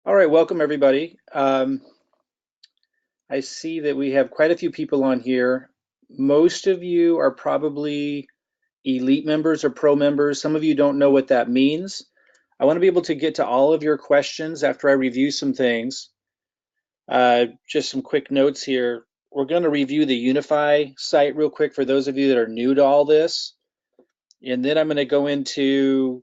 All right, welcome everybody. I see that we have quite a few people on here. Most of you are probably elite members or pro members. Some of you don't know what that means. I want to be able to get to all of your questions after I review some things. Just some quick notes here. We're going to review the Unifii site real quick for those of you that are new to all this. And then I'm going to go into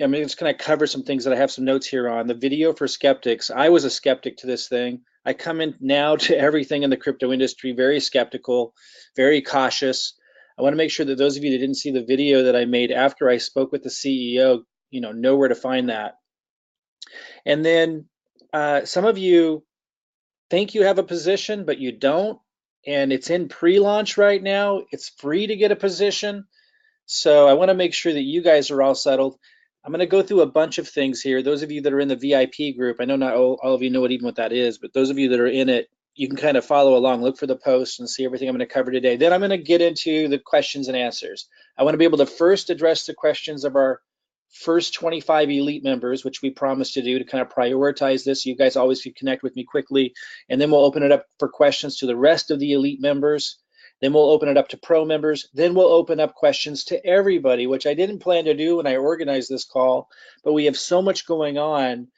I'm just going to cover some things that I have some notes here on. The video for skeptics. I was a skeptic to this thing. I come in now to everything in the crypto industry very skeptical, very cautious. I want to make sure that those of you that didn't see the video that I made after I spoke with the CEO, know where to find that. And then some of you think you have a position, but you don't. And it's in pre-launch right now. It's free to get a position. So I want to make sure that you guys are all settled. I'm going to go through a bunch of things here. Those of you that are in the VIP group, I know not all of you know what that is, but those of you that are in it, you can kind of follow along, look for the posts and see everything I'm going to cover today. Then I'm going to get into the questions and answers. I want to be able to first address the questions of our first 25 elite members, which we promised to do to kind of prioritize this. You guys always can connect with me quickly. And then we'll open it up for questions to the rest of the elite members. Then we'll open it up to pro members. Then we'll open up questions to everybody, which I didn't plan to do when I organized this call, but we have so much going on.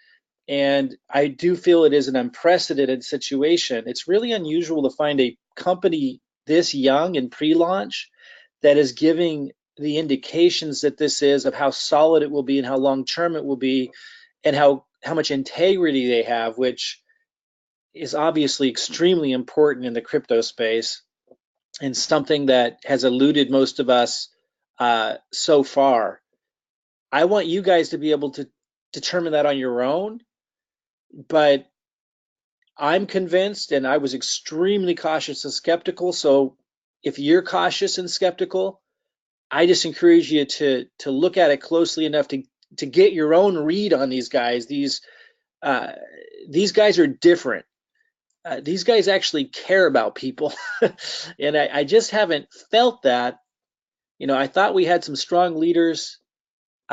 And I do feel it is an unprecedented situation. It's really unusual to find a company this young in pre-launch that is giving the indications that this is of how solid it will be and how long-term it will be and how much integrity they have, which is obviously extremely important in the crypto space and something that has eluded most of us so far. I want you guys to be able to determine that on your own, but I'm convinced, and I was extremely cautious and skeptical. So if you're cautious and skeptical, I just encourage you to look at it closely enough to get your own read on these guys. These guys are different. These guys actually care about people, and I just haven't felt that. I thought we had some strong leaders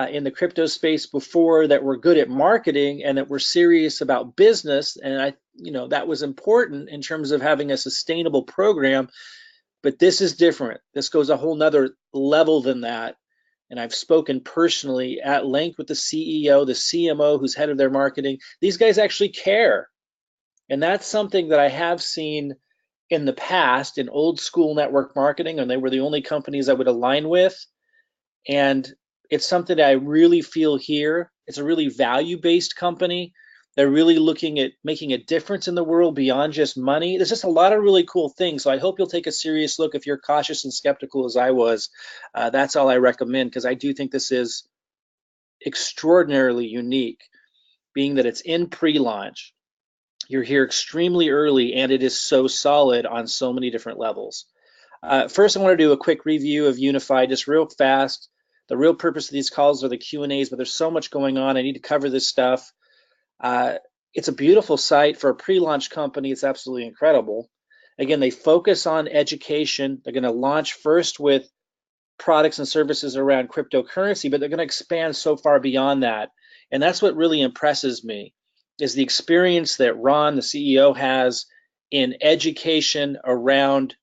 in the crypto space before that were good at marketing and that were serious about business, and that was important in terms of having a sustainable program. But this is different. This goes a whole nother level than that. And I've spoken personally at length with the CEO, the CMO, who's head of their marketing. These guys actually care. And that's something that I have seen in the past in old school network marketing, and they were the only companies I would align with. And it's something that I really feel here. It's a really value-based company. They're really looking at making a difference in the world beyond just money. There's just a lot of really cool things. So I hope you'll take a serious look if you're cautious and skeptical as I was. That's all I recommend, because I do think this is extraordinarily unique, being that it's in pre-launch. You're here extremely early, and it is so solid on so many different levels. First, I want to do a quick review of Unifii, just real fast. The real purpose of these calls are the Q&As, but there's so much going on. I need to cover this stuff. It's a beautiful site for a pre-launch company. It's absolutely incredible. Again, they focus on education. They're going to launch first with products and services around cryptocurrency, but they're going to expand so far beyond that. And that's what really impresses me, is the experience that Ron, the CEO, has in education around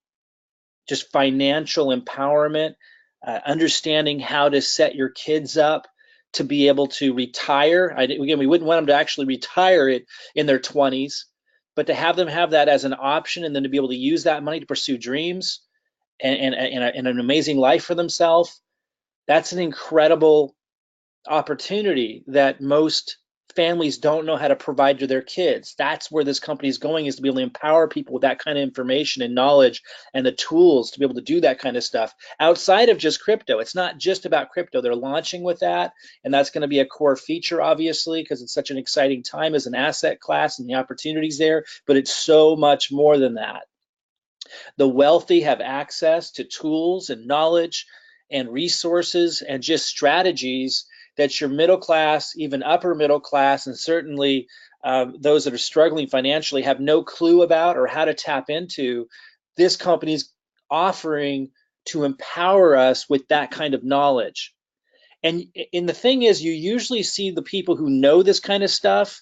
just financial empowerment, understanding how to set your kids up to be able to retire. Again, we wouldn't want them to actually retire it in their 20s, but to have them have that as an option, and then to be able to use that money to pursue dreams and an amazing life for themselves. That's an incredible opportunity that most families don't know how to provide to their kids. That's where this company is going, is to be able to empower people with that kind of information and knowledge and the tools to be able to do that kind of stuff outside of just crypto. It's not just about crypto. They're launching with that, and that's going to be a core feature, obviously, because it's such an exciting time as an asset class and the opportunities there, but it's so much more than that. The wealthy have access to tools and knowledge and resources and just strategies that your middle class, even upper middle class, and certainly those that are struggling financially have no clue about or how to tap into. This company's offering to empower us with that kind of knowledge. And the thing is, you usually see the people who know this kind of stuff,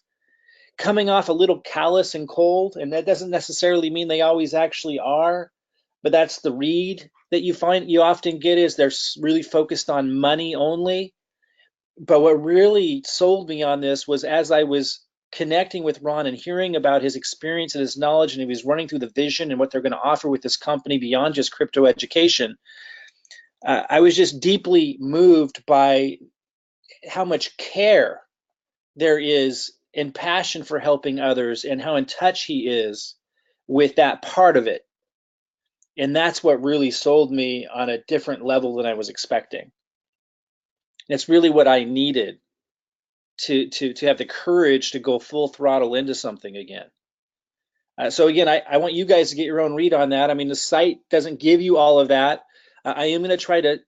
coming off a little callous and cold, and that doesn't necessarily mean they always actually are, but that's the read that you often get, is they're really focused on money only. But what really sold me on this was, as I was connecting with Ron and hearing about his experience and his knowledge, and he was running through the vision and what they're going to offer with this company beyond just crypto education, I was just deeply moved by how much care there is and passion for helping others, and how in touch he is with that part of it. And that's what really sold me on a different level than I was expecting. It's really what I needed to have the courage to go full throttle into something again. So again, I want you guys to get your own read on that. I mean, the site doesn't give you all of that. I am going to try to,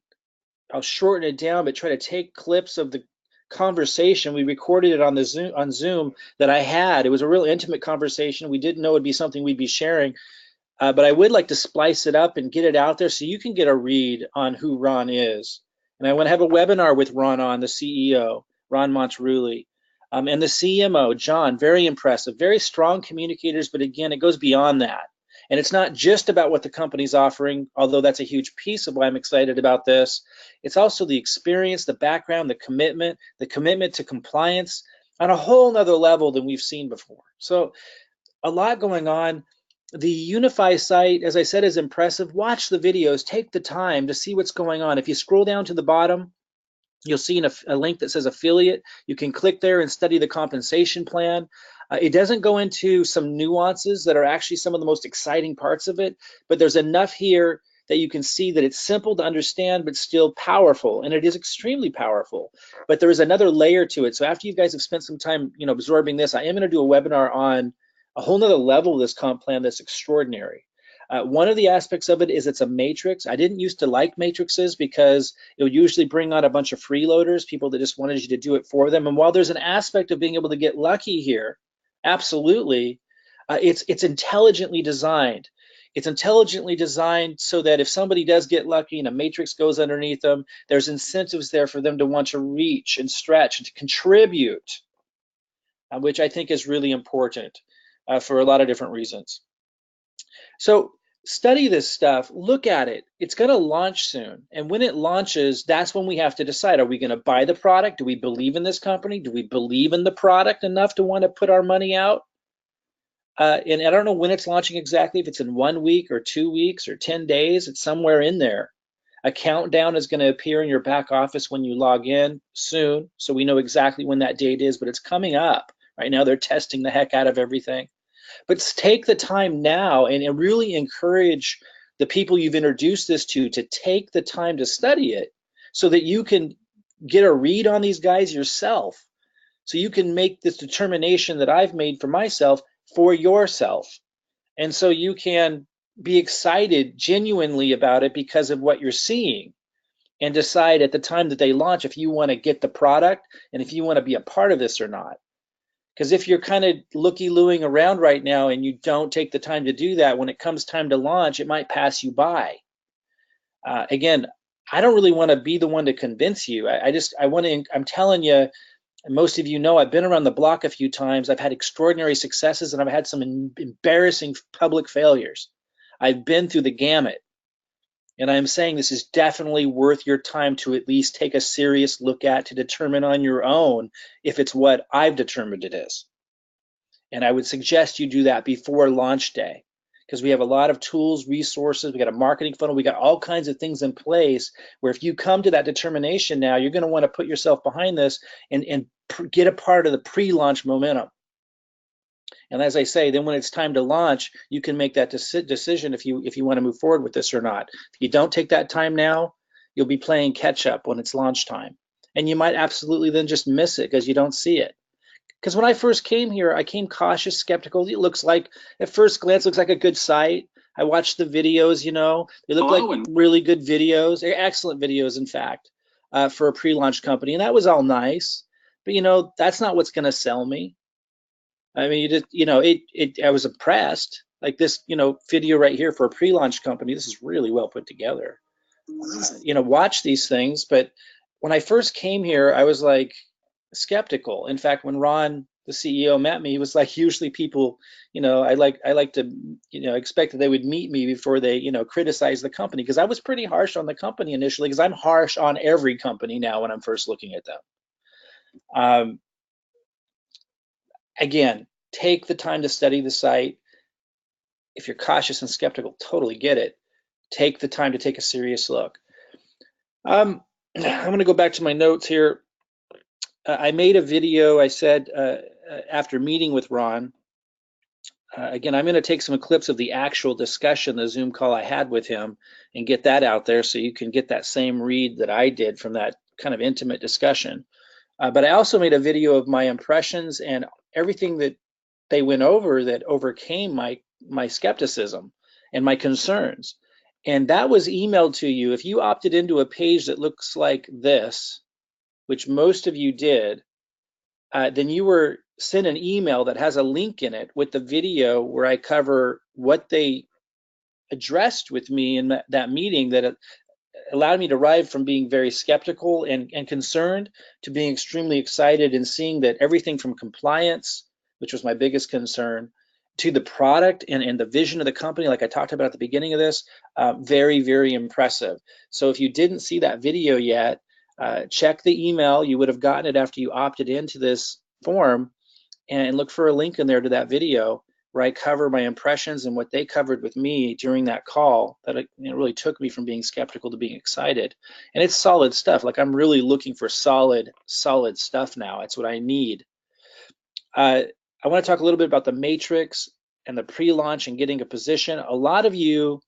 I'll shorten it down, but try to take clips of the conversation. We recorded it on Zoom that I had. It was a real intimate conversation. We didn't know it'd be something we'd be sharing, but I would like to splice it up and get it out there so you can get a read on who Ron is. And I want to have a webinar with Ron on, the CEO, Ron Monterulli, and the CMO, John. Very impressive, very strong communicators, but again, it goes beyond that. And it's not just about what the company's offering, although that's a huge piece of why I'm excited about this. It's also the experience, the background, the commitment to compliance on a whole nother level than we've seen before. So a lot going on. The Unifii site, as I said, is impressive. Watch the videos, take the time to see what's going on. If you scroll down to the bottom, you'll see a link that says affiliate. You can click there and study the compensation plan. It doesn't go into some nuances that are actually some of the most exciting parts of it, but there's enough here that you can see that it's simple to understand, but still powerful, and it is extremely powerful. But there is another layer to it. So after you guys have spent some time, absorbing this, I am going to do a webinar on a whole nother level of this comp plan that's extraordinary. One of the aspects of it is it's a matrix. I didn't used to like matrices because it would usually bring on a bunch of freeloaders, people that just wanted you to do it for them. And while there's an aspect of being able to get lucky here, absolutely, it's intelligently designed. It's intelligently designed so that if somebody does get lucky and a matrix goes underneath them, there's incentives there for them to want to reach and stretch and to contribute, which I think is really important for a lot of different reasons. So study this stuff, look at it. It's going to launch soon. And when it launches, that's when we have to decide, are we going to buy the product? Do we believe in this company? Do we believe in the product enough to want to put our money out? And I don't know when it's launching exactly, if it's in 1 week or 2 weeks or 10 days, it's somewhere in there. A countdown is going to appear in your back office when you log in soon, so we know exactly when that date is, but it's coming up. Right now they're testing the heck out of everything. But take the time now and really encourage the people you've introduced this to take the time to study it so that you can get a read on these guys yourself. So you can make this determination that I've made for myself for yourself. And so you can be excited genuinely about it because of what you're seeing, and decide at the time that they launch if you want to get the product and if you want to be a part of this or not. Because if you're kind of looky-looing around right now and you don't take the time to do that, when it comes time to launch, it might pass you by. Again, I don't really want to be the one to convince you. I'm telling you, and most of you know, I've been around the block a few times. I've had extraordinary successes and I've had some embarrassing public failures. I've been through the gamut. And I'm saying this is definitely worth your time to at least take a serious look at, to determine on your own if it's what I've determined it is. And I would suggest you do that before launch day, because we have a lot of tools, resources, we got a marketing funnel, we got all kinds of things in place where if you come to that determination now, you're going to want to put yourself behind this and get a part of the pre-launch momentum. And as I say, then when it's time to launch, you can make that decision if you want to move forward with this or not. If you don't take that time now, you'll be playing catch up when it's launch time. And you might absolutely then just miss it because you don't see it. Because when I first came here, I came cautious, skeptical. It looks like, at first glance, looks like a good site. I watched the videos, they look like really good videos. They're excellent videos, in fact, for a pre-launch company. And that was all nice. But, that's not what's going to sell me. I mean, I was impressed. Like this, video right here for a pre-launch company. This is really well put together. Watch these things. But when I first came here, I was like skeptical. In fact, when Ron, the CEO met me, he was like, usually people, I like to, expect that they would meet me before they, criticize the company, because I was pretty harsh on the company initially, because I'm harsh on every company now when I'm first looking at them. Um, Again, take the time to study the site. If you're cautious and skeptical, totally get it. Take the time to take a serious look. I'm going to go back to my notes here. I made a video, I said, after meeting with Ron. Again, I'm going to take some clips of the actual discussion, the Zoom call I had with him, and get that out there so you can get that same read that I did from that kind of intimate discussion. But I also made a video of my impressions and everything that they went over that overcame my skepticism and my concerns. And that was emailed to you. If you opted into a page that looks like this, which most of you did, then you were sent an email that has a link in it with the video where I cover what they addressed with me in that meeting that allowed me to arrive from being very skeptical and concerned to being extremely excited and seeing that everything from compliance, which was my biggest concern, to the product and the vision of the company, like I talked about at the beginning of this, very, very impressive. So if you didn't see that video yet, check the email. You would have gotten it after you opted into this form, and look for a link in there to that video where I cover my impressions and what they covered with me during that call that it really took me from being skeptical to being excited. And it's solid stuff. Like, I'm really looking for solid stuff now. It's what I need. I want to talk a little bit about the matrix and the pre-launch and getting a position. A lot of you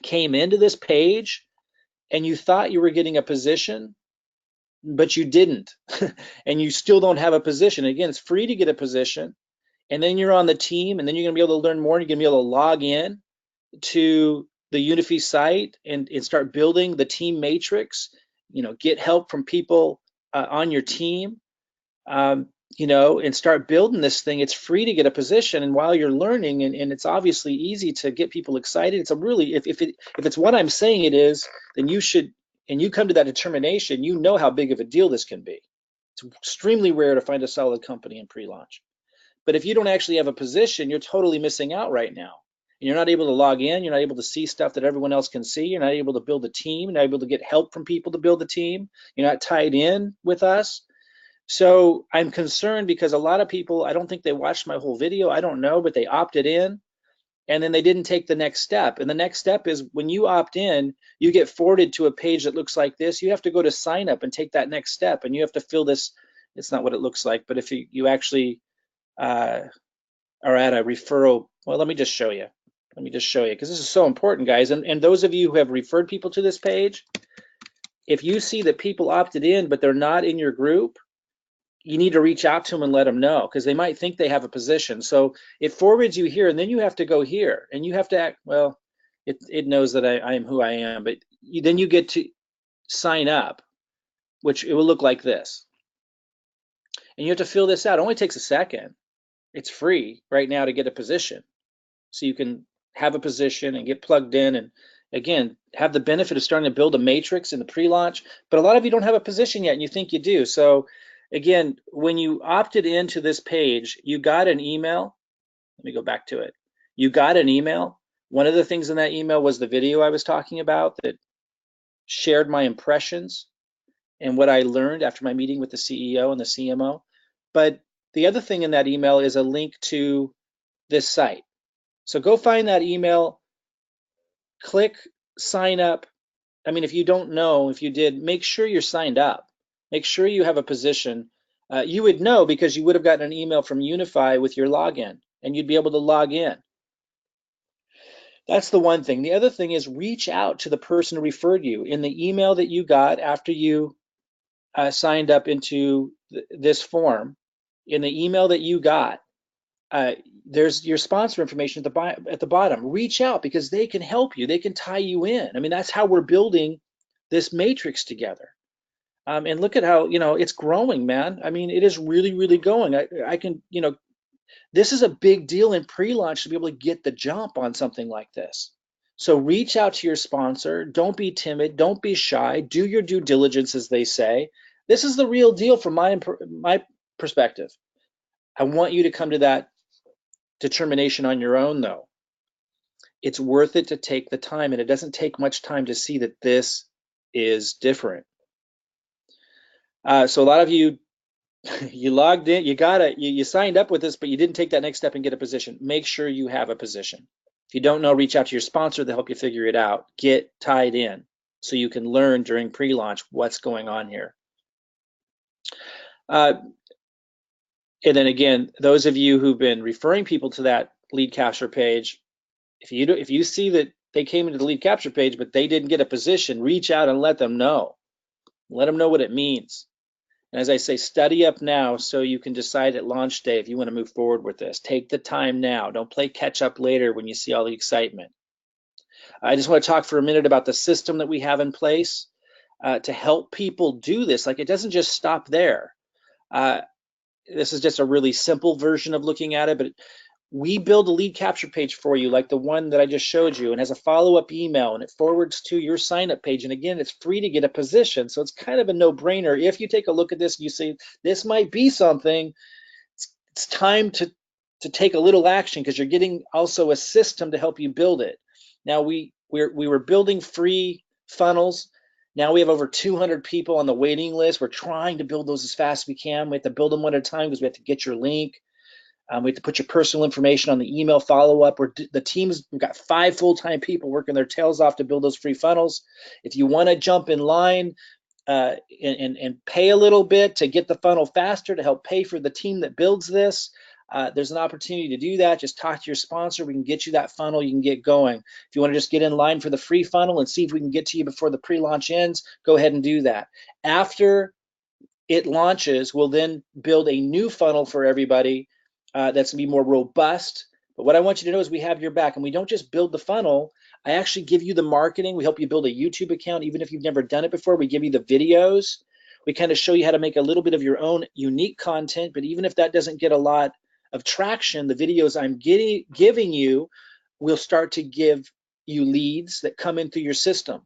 came into this page and you thought you were getting a position, but you didn't. And you still don't have a position. Again, it's free to get a position. And then you're on the team, and then you're going to be able to learn more. And you're going to be able to log in to the Unifii site and start building the team matrix. Get help from people on your team. And start building this thing. It's free to get a position, and while you're learning, and it's obviously easy to get people excited. It's a really, if it's what I'm saying it is, then you should, and you come to that determination, you know how big of a deal this can be. It's extremely rare to find a solid company in pre-launch. But if you don't actually have a position, you're totally missing out right now. And you're not able to log in, you're not able to see stuff that everyone else can see, you're not able to build a team, you're not able to get help from people to build a team, you're not tied in with us. So I'm concerned because a lot of people, I don't think they watched my whole video, I don't know, but they opted in and then they didn't take the next step. And the next step is when you opt in, you get forwarded to a page that looks like this. You have to go to sign up and take that next step, and you have to fill this. It's not what it looks like, but if you actually are at a referral, well, let me just show you. Let me just show you, because this is so important, guys. And those of you who have referred people to this page, if you see that people opted in, but they're not in your group, you need to reach out to them and let them know, because they might think they have a position. So it forwards you here, and then you have to go here, and you have to act, well, it knows that I am who I am, but then you get to sign up, which it will look like this. And you have to fill this out. It only takes a second. It's free right now to get a position. So you can have a position and get plugged in, and again, have the benefit of starting to build a matrix in the pre-launch. But a lot of you don't have a position yet and you think you do. So again, when you opted into this page, you got an email. Let me go back to it. You got an email. One of the things in that email was the video I was talking about that shared my impressions and what I learned after my meeting with the CEO and the CMO. But the other thing in that email is a link to this site. So go find that email, click sign up. I mean, if you don't know, if you did, make sure you're signed up. Make sure you have a position. You would know because you would have gotten an email from Unifii with your login, and you'd be able to log in. That's the one thing. The other thing is reach out to the person who referred you. In the email that you got after you signed up into this form, in the email that you got, there's your sponsor information at the bottom. Reach out because they can help you. They can tie you in. I mean, that's how we're building this matrix together. And look at how, it's growing, man. I mean, it is really, really going. I can, this is a big deal in pre-launch to be able to get the jump on something like this. So reach out to your sponsor. Don't be timid. Don't be shy. Do your due diligence, as they say. This is the real deal from my perspective. I want you to come to that determination on your own, though. It's worth it to take the time, and it doesn't take much time to see that this is different. So a lot of you, you logged in, you signed up with this, but you didn't take that next step and get a position. Make sure you have a position. If you don't know, reach out to your sponsor. They'll help you figure it out. Get tied in so you can learn during pre-launch what's going on here. And then again, those of you who've been referring people to that lead capture page, if you see that they came into the lead capture page but they didn't get a position, reach out and let them know. Let them know what it means. And as I say, study up now so you can decide at launch day if you want to move forward with this. Take the time now. Don't play catch up later when you see all the excitement. I just want to talk for a minute about the system that we have in place to help people do this. Like, it doesn't just stop there. This is just a really simple version of looking at it, but we build a lead capture page for you, like the one that I just showed you, and has a follow-up email, and it forwards to your sign-up page. And again, it's free to get a position, so it's kind of a no-brainer. If you take a look at this and you say, this might be something, it's time to take a little action, because you're getting also a system to help you build it. Now, we were building free funnels. Now we have over 200 people on the waiting list. We're trying to build those as fast as we can. We have to build them one at a time because we have to get your link. We have to put your personal information on the email follow-up. We've got 5 full-time people working their tails off to build those free funnels. If you want to jump in line and pay a little bit to get the funnel faster, to help pay for the team that builds this, there's an opportunity to do that. Just talk to your sponsor. We can get you that funnel. You can get going. If you want to just get in line for the free funnel and see if we can get to you before the pre-launch ends, go ahead and do that. After it launches, we'll then build a new funnel for everybody that's going to be more robust. But what I want you to know is we have your back, and we don't just build the funnel. I actually give you the marketing. We help you build a YouTube account, even if you've never done it before. We give you the videos. We kind of show you how to make a little bit of your own unique content. But even if that doesn't get a lot of traction, the videos I'm giving you will start to give you leads that come in through your system.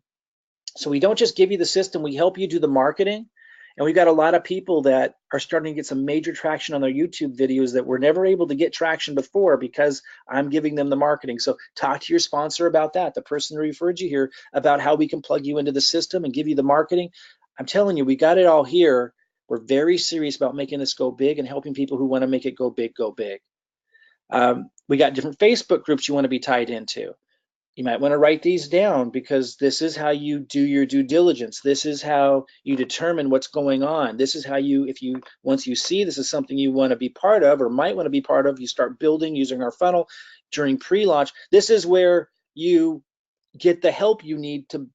So we don't just give you the system, we help you do the marketing. And we've got a lot of people that are starting to get some major traction on their YouTube videos that were never able to get traction before, because I'm giving them the marketing. So talk to your sponsor about that, the person who referred you here, about how we can plug you into the system and give you the marketing. I'm telling you, we got it all here. We're very serious about making this go big and helping people who want to make it go big, go big. We got different Facebook groups you want to be tied into. You might want to write these down, because this is how you do your due diligence. This is how you determine what's going on. This is how once you see this is something you want to be part of or might want to be part of, you start building using our funnel during pre-launch. This is where you get the help you need to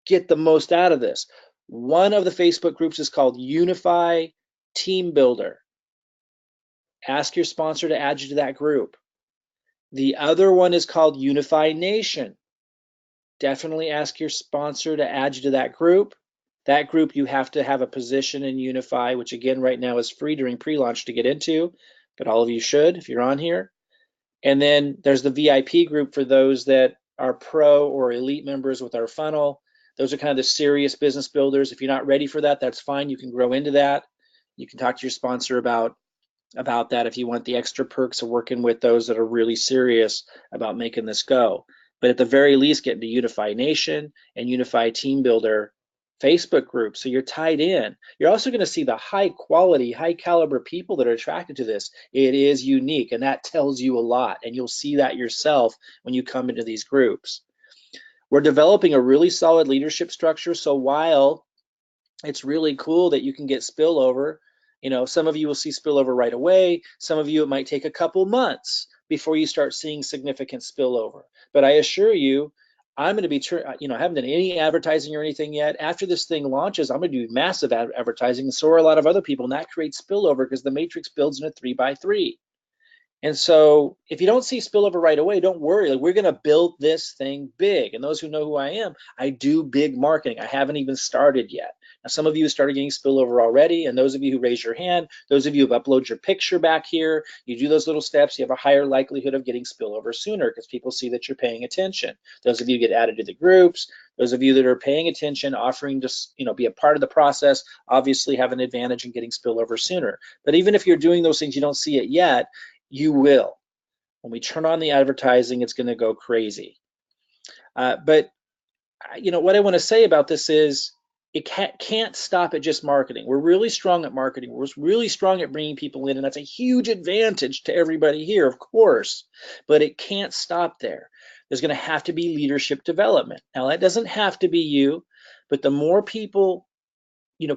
get the most out of this. One of the Facebook groups is called Unifii Team Builder. Ask your sponsor to add you to that group. The other one is called Unifii Nation. Definitely ask your sponsor to add you to that group. That group, you have to have a position in Unifii, which again right now is free during pre-launch to get into, but all of you should if you're on here. And then there's the VIP group for those that are pro or elite members with our funnel. Those are kind of the serious business builders. If you're not ready for that, that's fine. You can grow into that. You can talk to your sponsor about that if you want the extra perks of working with those that are really serious about making this go. But at the very least, get into Unifii Nation and Unifii Team Builder Facebook group, so you're tied in. You're also going to see the high quality, high caliber people that are attracted to this. It is unique, and that tells you a lot, and you'll see that yourself when you come into these groups. We're developing a really solid leadership structure, so while it's really cool that you can get spillover, some of you will see spillover right away. Some of you, it might take a couple months before you start seeing significant spillover. But I assure you, I'm going to be, I haven't done any advertising or anything yet. After this thing launches, I'm going to do massive advertising, and so are a lot of other people, and that creates spillover because the matrix builds in a 3x3. And so if you don't see spillover right away, don't worry. We're going to build this thing big. And those who know who I am, I do big marketing. I haven't even started yet. Some of you started getting spillover already, and those of you who raise your hand, those of you who have uploaded your picture back here, you do those little steps, you have a higher likelihood of getting spillover sooner because people see that you're paying attention. Those of you get added to the groups, those of you that are paying attention, offering to be a part of the process, obviously have an advantage in getting spillover sooner. But even if you're doing those things, you don't see it yet, you will. When we turn on the advertising, it's going to go crazy. But what I want to say about this is it can't stop at just marketing. We're really strong at marketing. We're really strong at bringing people in, and that's a huge advantage to everybody here, of course, but it can't stop there. There's going to have to be leadership development. Now, that doesn't have to be you, but the more people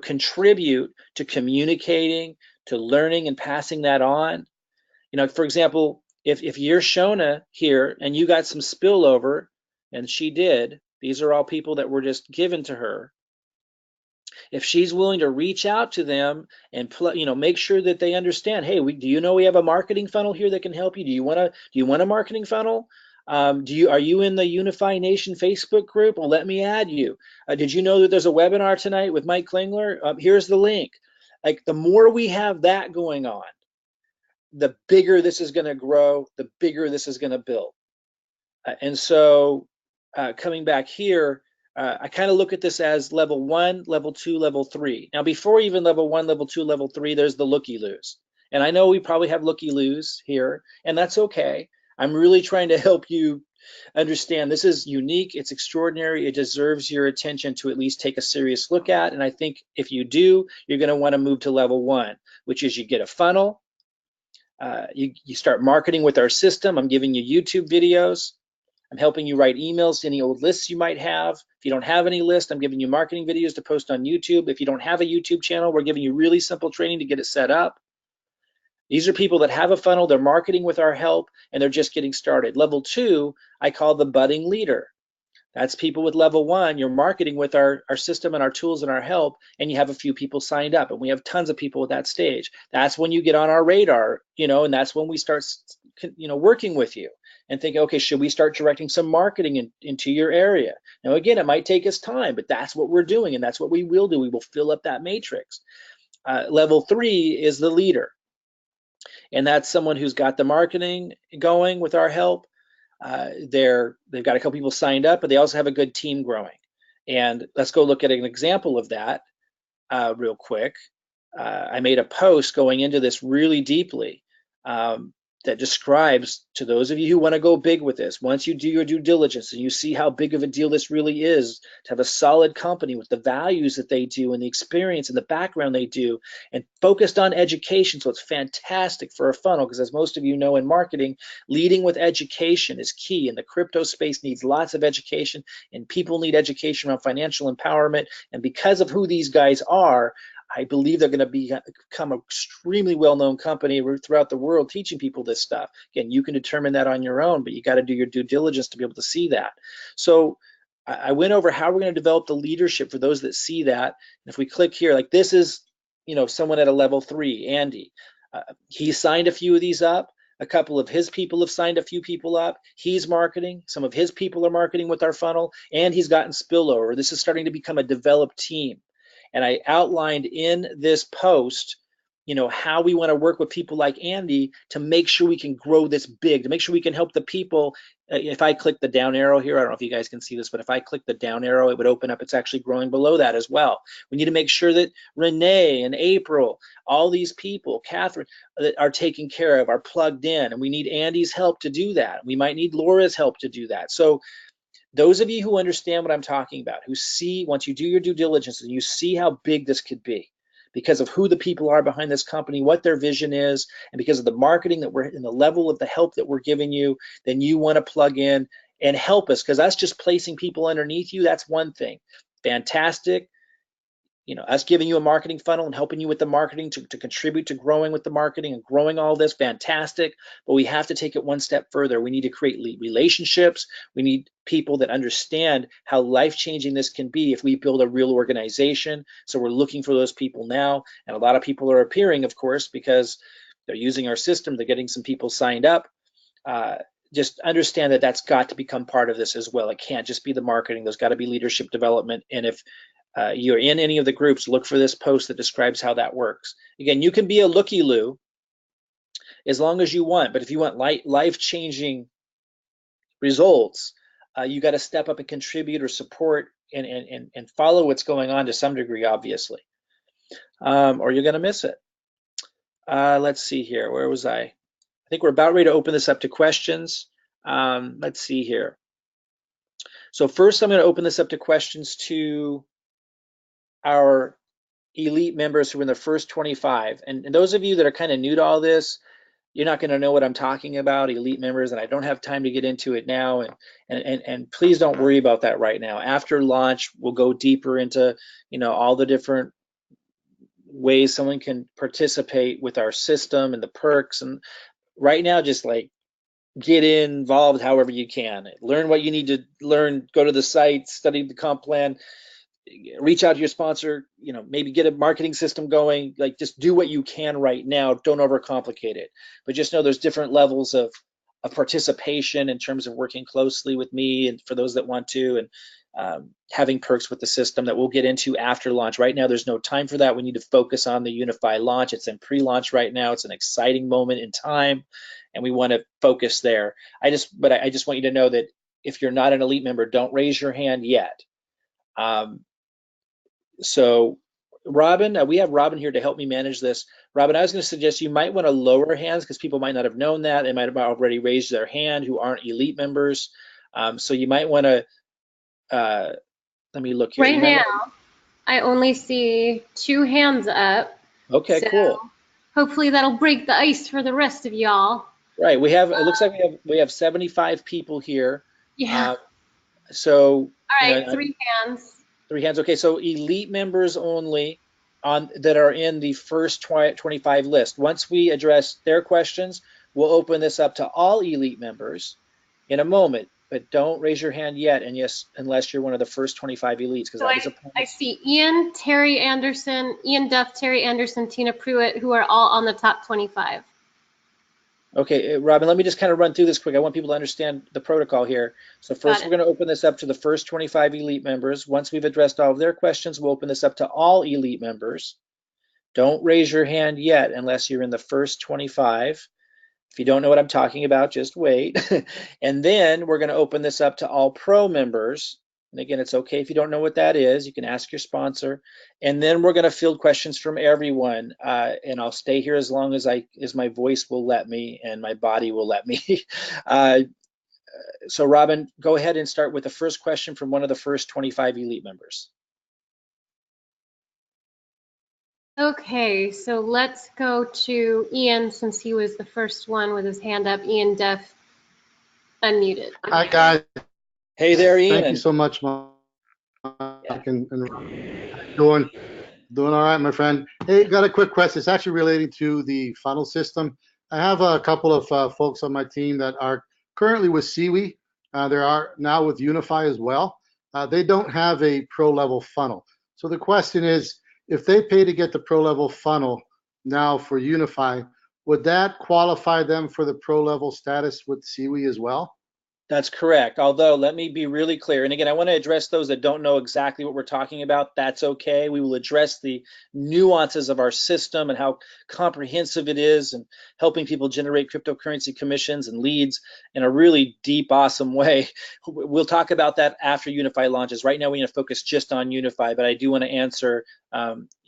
contribute to communicating, to learning and passing that on. For example, if you're Shona here and you got some spillover, and she did, these are all people that were just given to her. If she's willing to reach out to them and make sure that they understand, hey, do you know we have a marketing funnel here that can help you? Do you want a marketing funnel? Are you in the Unifii Nation Facebook group? Well, let me add you. Did you know that there's a webinar tonight with Mike Klingler? Here's the link. Like, the more we have that going on, the bigger this is going to grow, the bigger this is going to build. And so coming back here, I kind of look at this as level 1, level 2, level 3. Now, before even level 1, level 2, level 3, there's the looky-loos. And I know we probably have looky-loos here, and that's okay. I'm really trying to help you understand this is unique, it's extraordinary, it deserves your attention to at least take a serious look at. And I think if you do, you're going to want to move to level 1, which is you get a funnel, you start marketing with our system. I'm giving you YouTube videos. I'm helping you write emails to any old lists you might have. If you don't have any list, I'm giving you marketing videos to post on YouTube. If you don't have a YouTube channel, we're giving you really simple training to get it set up. These are people that have a funnel, they're marketing with our help, and they're just getting started. Level 2, I call the budding leader. That's people with level 1. You're marketing with our system and our tools and our help, and you have a few people signed up, and we have tons of people at that stage. That's when you get on our radar, and that's when we start, working with you and think, okay, should we start directing some marketing into your area? Now, again, it might take us time, but that's what we're doing, and that's what we will do. We will fill up that matrix. Level 3 is the leader, and that's someone who's got the marketing going with our help. They've got a couple people signed up, but they also have a good team growing. And let's go look at an example of that real quick. I made a post going into this really deeply that describes, to those of you who want to go big with this, once you do your due diligence and you see how big of a deal this really is, to have a solid company with the values that they do and the experience and the background they do, and focused on education. So it's fantastic for a funnel, because as most of you know in marketing, leading with education is key, and the crypto space needs lots of education, and people need education around financial empowerment. And because of who these guys are, I believe they're going to become an extremely well-known company throughout the world teaching people this stuff. Again, you can determine that on your own, but you got to do your due diligence to be able to see that. So I went over how we're going to develop the leadership for those that see that. And if we click here, like this is, someone at a level 3, Andy. He signed a few of these up. A couple of his people have signed a few people up. He's marketing. Some of his people are marketing with our funnel, and he's gotten spillover. This is starting to become a developed team. And I outlined in this post, how we want to work with people like Andy to make sure we can grow this big, to make sure we can help the people. If I click the down arrow here, I don't know if you guys can see this, but if I click the down arrow, it would open up. It's actually growing below that as well. We need to make sure that Renee and April, all these people, Catherine, that are taken care of, are plugged in, and we need Andy's help to do that. We might need Laura's help to do that. So those of you who understand what I'm talking about, who see, once you do your due diligence and you see how big this could be because of who the people are behind this company, what their vision is, and because of the marketing that we're in, the level of the help that we're giving you, then you want to plug in and help us, because that's just placing people underneath you. That's one thing. Fantastic. Us giving you a marketing funnel and helping you with the marketing to contribute to growing with the marketing and growing all this, fantastic. But we have to take it one step further. We need to create relationships. We need people that understand how life-changing this can be if we build a real organization. So we're looking for those people now. And a lot of people are appearing, of course, because they're using our system. They're getting some people signed up. Just understand that that's got to become part of this as well. It can't just be the marketing. There's got to be leadership development. And if you're in any of the groups, look for this post that describes how that works. Again, you can be a looky-loo as long as you want, but if you want life-changing results, you got to step up and contribute or support and follow what's going on to some degree, obviously, or you're going to miss it. Let's see here. Where was I? I think we're about ready to open this up to questions. Let's see here. So first, I'm going to open this up to questions to our elite members who are in the first 25. And those of you that are kind of new to all this, you're not going to know what I'm talking about, elite members, and I don't have time to get into it now. And please don't worry about that right now. After launch, we'll go deeper into, all the different ways someone can participate with our system and the perks. And right now, just like get involved however you can. Learn what you need to learn, go to the site, study the comp plan, reach out to your sponsor, maybe get a marketing system going, like just do what you can right now. Don't overcomplicate it, but just know there's different levels of participation in terms of working closely with me and for those that want to, and having perks with the system that we'll get into after launch. Right now, there's no time for that. We need to focus on the Unifii launch. It's in pre-launch right now. It's an exciting moment in time, and we want to focus there. I just want you to know that if you're not an elite member, don't raise your hand yet. So Robin, we have Robin here to help me manage this. Robin, I was going to suggest you might want to lower hands because people might not have known that. They might have already raised their hand who aren't elite members. So you might want to, let me look here. Right now, I only see 2 hands up. Okay, so cool. Hopefully that'll break the ice for the rest of y'all. Right, it looks like we have 75 people here. Yeah. So, All right, 3 hands. 3 hands. Okay, so elite members only that are in the first 25 list. Once we address their questions, we'll open this up to all elite members in a moment, but don't raise your hand yet, and yes, unless you're one of the first 25 elites, because that was a promise. I see Ian, Terry Anderson, Ian Duff, Terry Anderson, Tina Pruitt, who are all on the top 25. Okay, Robin, let me just kind of run through this quick. I want people to understand the protocol here. So first, we're going to open this up to the first 25 elite members. Once we've addressed all of their questions, we'll open this up to all elite members. Don't raise your hand yet unless you're in the first 25. If you don't know what I'm talking about, just wait. And then we're going to open this up to all pro members. And again, it's okay if you don't know what that is. You can ask your sponsor. And then we're going to field questions from everyone. And I'll stay here as long as my voice will let me and my body will let me. So Robin, go ahead and start with the first question from one of the first 25 elite members. Okay, so let's go to Ian since he was the first one with his hand up. Ian Duff, unmuted. Hi, guys. Hey there, Ian. Thank you so much, Mike. And doing all right, my friend. Hey, got a quick question. It's actually relating to the funnel system. I have a couple of folks on my team that are currently with Seaweed. There are now with Unifii as well. They don't have a pro level funnel. So the question is, if they pay to get the pro level funnel now for Unifii, would that qualify them for the pro level status with Seaweed as well? That's correct. Although, let me be really clear. And again, I want to address those that don't know exactly what we're talking about. That's okay. We will address the nuances of our system and how comprehensive it is and helping people generate cryptocurrency commissions and leads in a really deep, awesome way. We'll talk about that after Unifii launches. Right now, we need to focus just on Unifii, but I do want to answer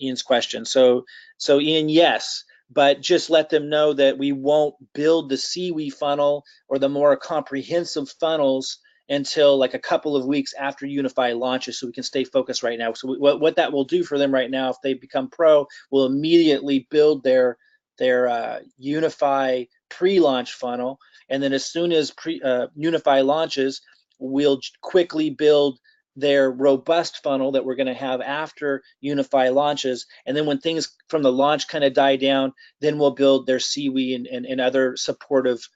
Ian's question. So Ian, yes. But just let them know that we won't build the Seaweed funnel or the more comprehensive funnels until like a couple of weeks after Unifii launches, so we can stay focused right now. So what that will do for them right now, if they become pro, will immediately build their Unifii pre-launch funnel, and then as soon as Unifii launches, we'll quickly build their robust funnel that we're going to have after Unifii launches. And then when things from the launch kind of die down, then we'll build their Seaweed and other supportive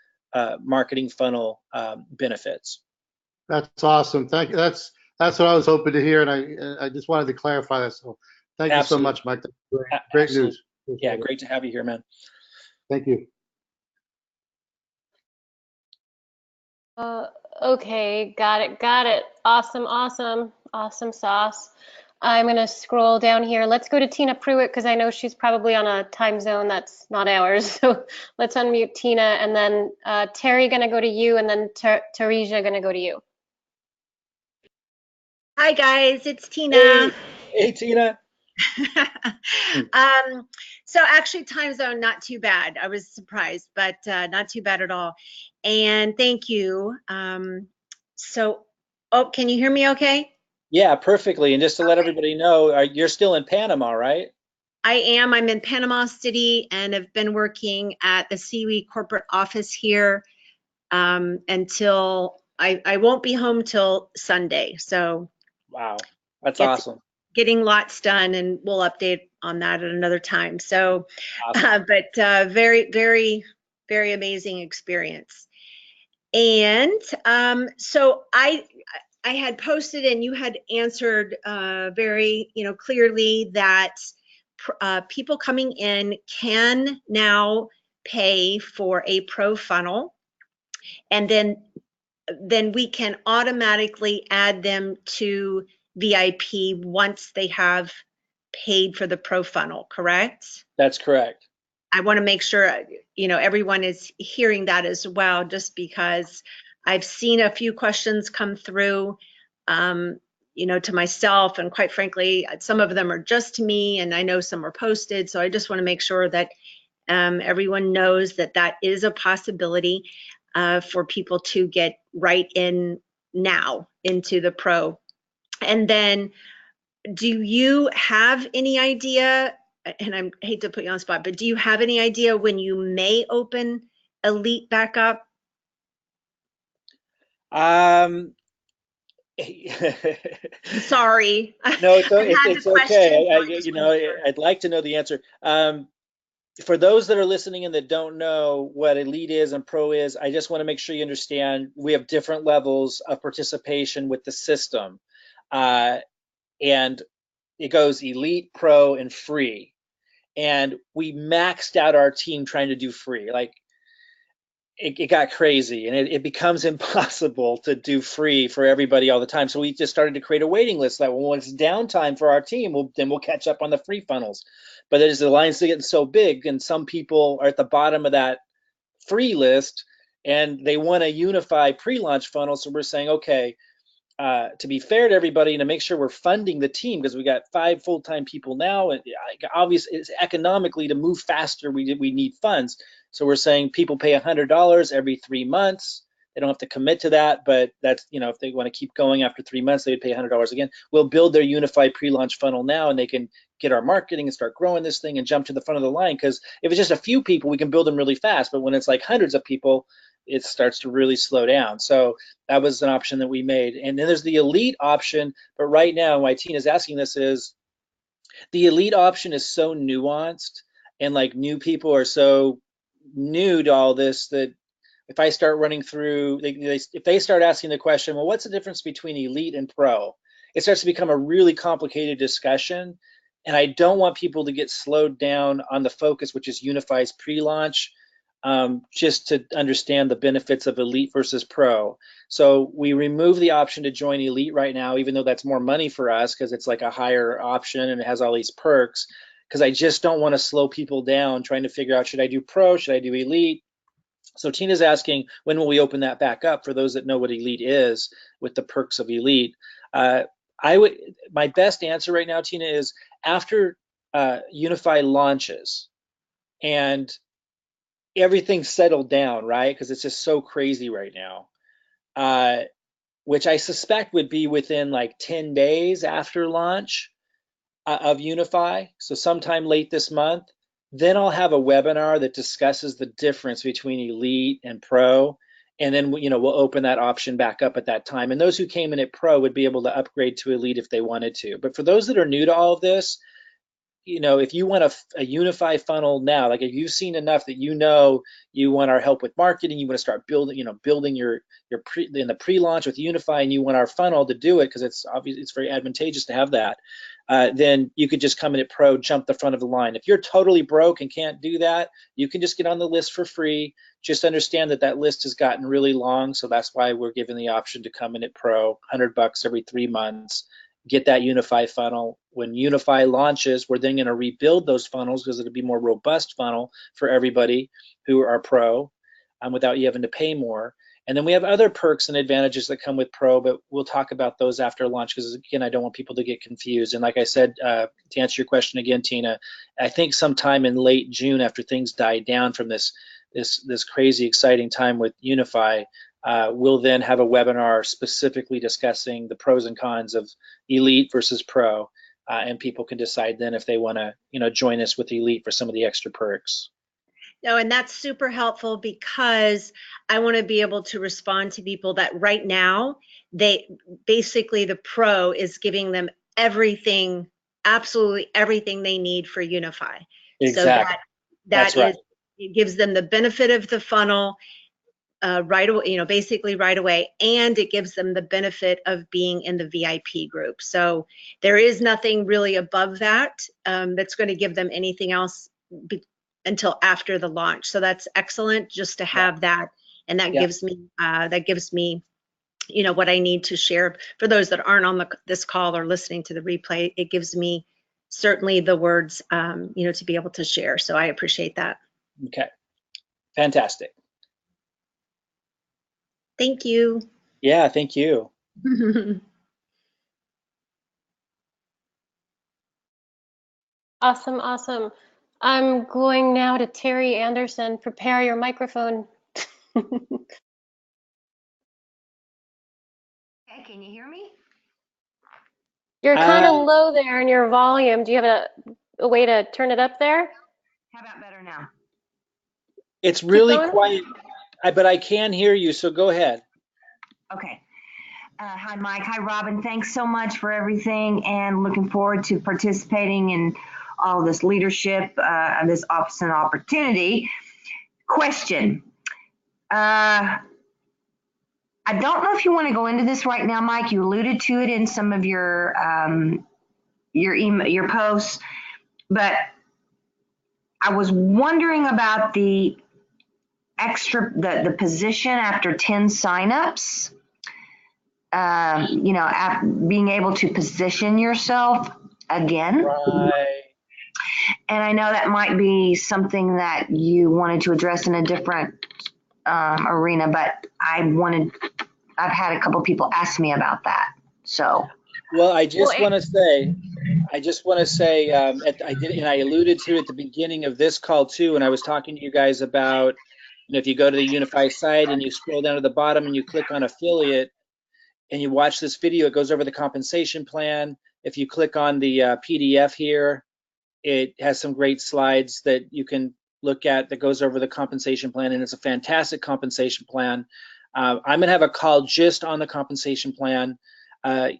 marketing funnel benefits. That's awesome. Thank you. That's what I was hoping to hear, and I just wanted to clarify that. So thank you so much, Mike. Great news. Yeah, great to have you here, man. Thank you. Okay, got it. Awesome sauce. I'm going to scroll down here. Let's go to Tina Pruitt because I know she's probably on a time zone that's not ours. So let's unmute Tina, and then Terry going to go to you, and then Tarisha going to go to you. Hi guys, it's Tina. Hey, hey, Tina. So actually time zone not too bad. I was surprised, but not too bad at all. And thank you. Oh, can you hear me okay? Yeah, perfectly. And just to let everybody know, you're still in Panama, right? I am. I'm in Panama City and have been working at the Seaweed corporate office here until I won't be home till Sunday. So Wow, that's it's awesome. getting lots done, and we'll update on that at another time. So, Awesome. very, very, very amazing experience. And so I had posted, and you had answered very, clearly that people coming in can now pay for a pro funnel, and then we can automatically add them to VIP once they have paid for the pro funnel, correct? That's correct. I want to make sure, everyone is hearing that as well, just because I've seen a few questions come through, to myself, and quite frankly, some of them are just to me, and I know some are posted. So I just want to make sure that everyone knows that that is a possibility for people to get right in now into the pro. And then, do you have any idea, and I hate to put you on the spot, but do you have any idea when you may open Elite back up? Um, Sorry, no, I've had the it's question, okay. so I just want to make sure. I'd like to know the answer. For those that are listening and that don't know what Elite is and Pro is, I just want to make sure you understand we have different levels of participation with the system. And it goes Elite, Pro, and Free. And we maxed out our team trying to do free. Like it got crazy, and it becomes impossible to do free for everybody all the time. So we just started to create a waiting list that when it's downtime for our team, we'll catch up on the free funnels. But as the lines are getting so big, and some people are at the bottom of that free list, and they want a unified pre-launch funnel. So we're saying, okay, to be fair to everybody and to make sure we're funding the team, because we got 5 full-time people now, and obviously it's economically to move faster, we need funds. So we're saying people pay $100 every 3 months. They don't have to commit to that, but that's, if they want to keep going after 3 months, they would pay $100 again. We'll build their unified pre-launch funnel now, and they can get our marketing and start growing this thing and jump to the front of the line. Because if it's just a few people, we can build them really fast. But when it's like hundreds of people, it starts to really slow down. So that was an option that we made. And then there's the Elite option. But right now, why Tina's asking this is the Elite option is so nuanced, and like new people are so new to all this, that if I start running through, if they start asking the question, well, what's the difference between Elite and Pro? It starts to become a really complicated discussion. And I don't want people to get slowed down on the focus, which is Unify's pre-launch, just to understand the benefits of Elite versus Pro. So we remove the option to join Elite right now, even though that's more money for us because it's like a higher option and it has all these perks, because I just don't want to slow people down trying to figure out, should I do Pro, should I do Elite? So Tina's asking, when will we open that back up for those that know what Elite is with the perks of Elite? My best answer right now, Tina, is after Unify launches and everything's settled down, right? Because it's just so crazy right now, which I suspect would be within like 10 days after launch of Unify. So sometime late this month, then I'll have a webinar that discusses the difference between Elite and Pro. And then, we'll open that option back up at that time. And those who came in at Pro would be able to upgrade to Elite if they wanted to. But for those that are new to all of this, if you want a Unify funnel now, like if you've seen enough that you want our help with marketing, you want to start building your in the pre-launch with Unify, and you want our funnel to do it because it's very advantageous to have that, then you could just come in at Pro, jump the front of the line. If you're totally broke and can't do that, you can just get on the list for free. Just understand that list has gotten really long, so that's why we're giving the option to come in at Pro, $100 every 3 months. get that Unifii funnel. When Unifii launches, we're then going to rebuild those funnels because it'll be more robust funnel for everybody who are pro, without you having to pay more. And then we have other perks and advantages that come with Pro, but we'll talk about those after launch because, again, I don't want people to get confused. And like I said, to answer your question again, Tina, I think sometime in late June, after things die down from this crazy exciting time with Unifii, we'll then have a webinar specifically discussing the pros and cons of Elite versus Pro, and people can decide then if they want to, join us with Elite for some of the extra perks. No, and that's super helpful because I want to be able to respond to people that right now, the pro is giving them everything, absolutely everything they need for Unifii. Exactly. So That's right. it gives them the benefit of the funnel right away, basically right away, and it gives them the benefit of being in the VIP group. So there is nothing really above that that's going to give them anything else until after the launch. So that's excellent just to have that. And that gives me, what I need to share for those that aren't on this call or listening to the replay. It gives me certainly the words, to be able to share. So I appreciate that. Okay. Fantastic. Thank you. Yeah, thank you. Awesome, awesome. I'm going now to Terry Anderson. Prepare your microphone. Okay, can you hear me? You're kind of low there in your volume. Do you have a way to turn it up there? How about better now? It's really going. quiet, but I can hear you, so go ahead. Okay. Hi, Mike. Hi, Robin. Thanks so much for everything, and looking forward to participating in all this leadership and this office and opportunity. Question. I don't know if you want to go into this right now, Mike. You alluded to it in some of your email, your posts, but I was wondering about the the position after 10 signups. Being able to position yourself again. Right. And I know that might be something that you wanted to address in a different arena, but I've had a couple people ask me about that. So. Well, I just want to say, I alluded to it at the beginning of this call too, when I was talking to you guys about, if you go to the Unifii site and you scroll down to the bottom and you click on affiliate and you watch this video, it goes over the compensation plan. If you click on the PDF here, it has some great slides that you can look at that goes over the compensation plan, and it's a fantastic compensation plan. I'm going to have a call just on the compensation plan. For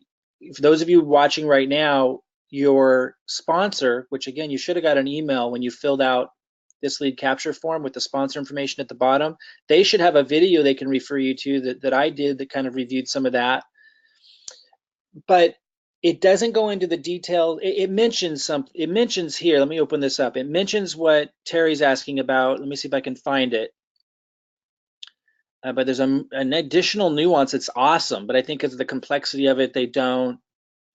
those of you watching right now, your sponsor, which again, you should have got an email when you filled out this lead capture form with the sponsor information at the bottom, they should have a video they can refer you to that I did that kind of reviewed some of that. But it doesn't go into the detail. It mentions something. It mentions here, let me open this up. It mentions what Terry's asking about. Let me see if I can find it. But there's an additional nuance. It's awesome, but I think because of the complexity of it, they don't,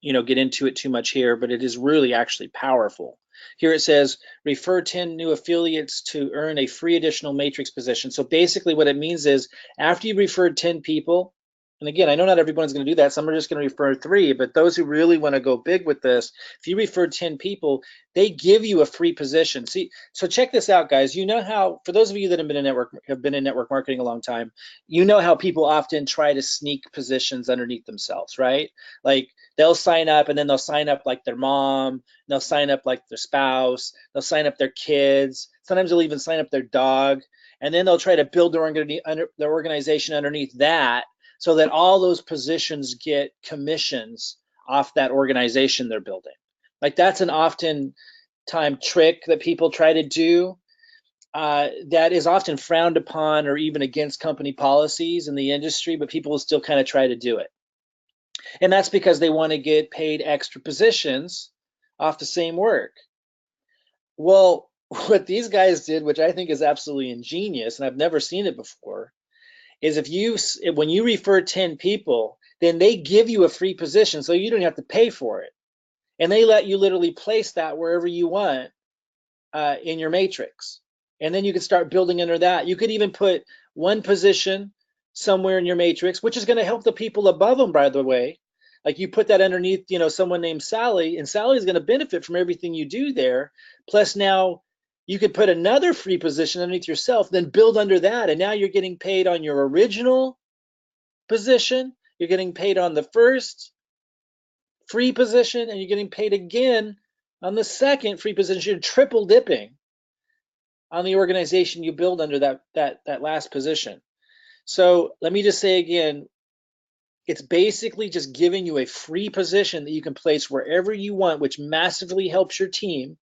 get into it too much here, but it is really actually powerful. Here it says, refer 10 new affiliates to earn a free additional matrix position. So basically what it means is after you referred 10 people, and again, I know not everyone's going to do that. Some are just going to refer 3, but those who really want to go big with this, if you refer 10 people, they give you a free position. See, so check this out, guys. You know how, for those of you that have been in network marketing a long time, you know how people often try to sneak positions underneath themselves, right? Like they'll sign up and then they'll sign up like their mom, they'll sign up like their spouse, they'll sign up their kids. Sometimes they'll even sign up their dog, and then they'll try to build their organization underneath that, so that all those positions get commissions off that organization they're building. Like that's an often time trick that people try to do that is often frowned upon or even against company policies in the industry, but people will still kind of try to do it. And that's because they want to get paid extra positions off the same work. Well, what these guys did, which I think is absolutely ingenious, and I've never seen it before, is when you refer 10 people, then they give you a free position so you don't have to pay for it. And they let you literally place that wherever you want in your matrix. And then you can start building under that. You could even put one position somewhere in your matrix, which is going to help the people above them, by the way. Like you put that underneath, you know, someone named Sally, and Sally is going to benefit from everything you do there. Plus now you could put another free position underneath yourself, then build under that. And now you're getting paid on your original position. You're getting paid on the first free position, and you're getting paid again on the second free position. You're triple dipping on the organization you build under that last position. So let me just say again, it's basically just giving you a free position that you can place wherever you want, which massively helps your team,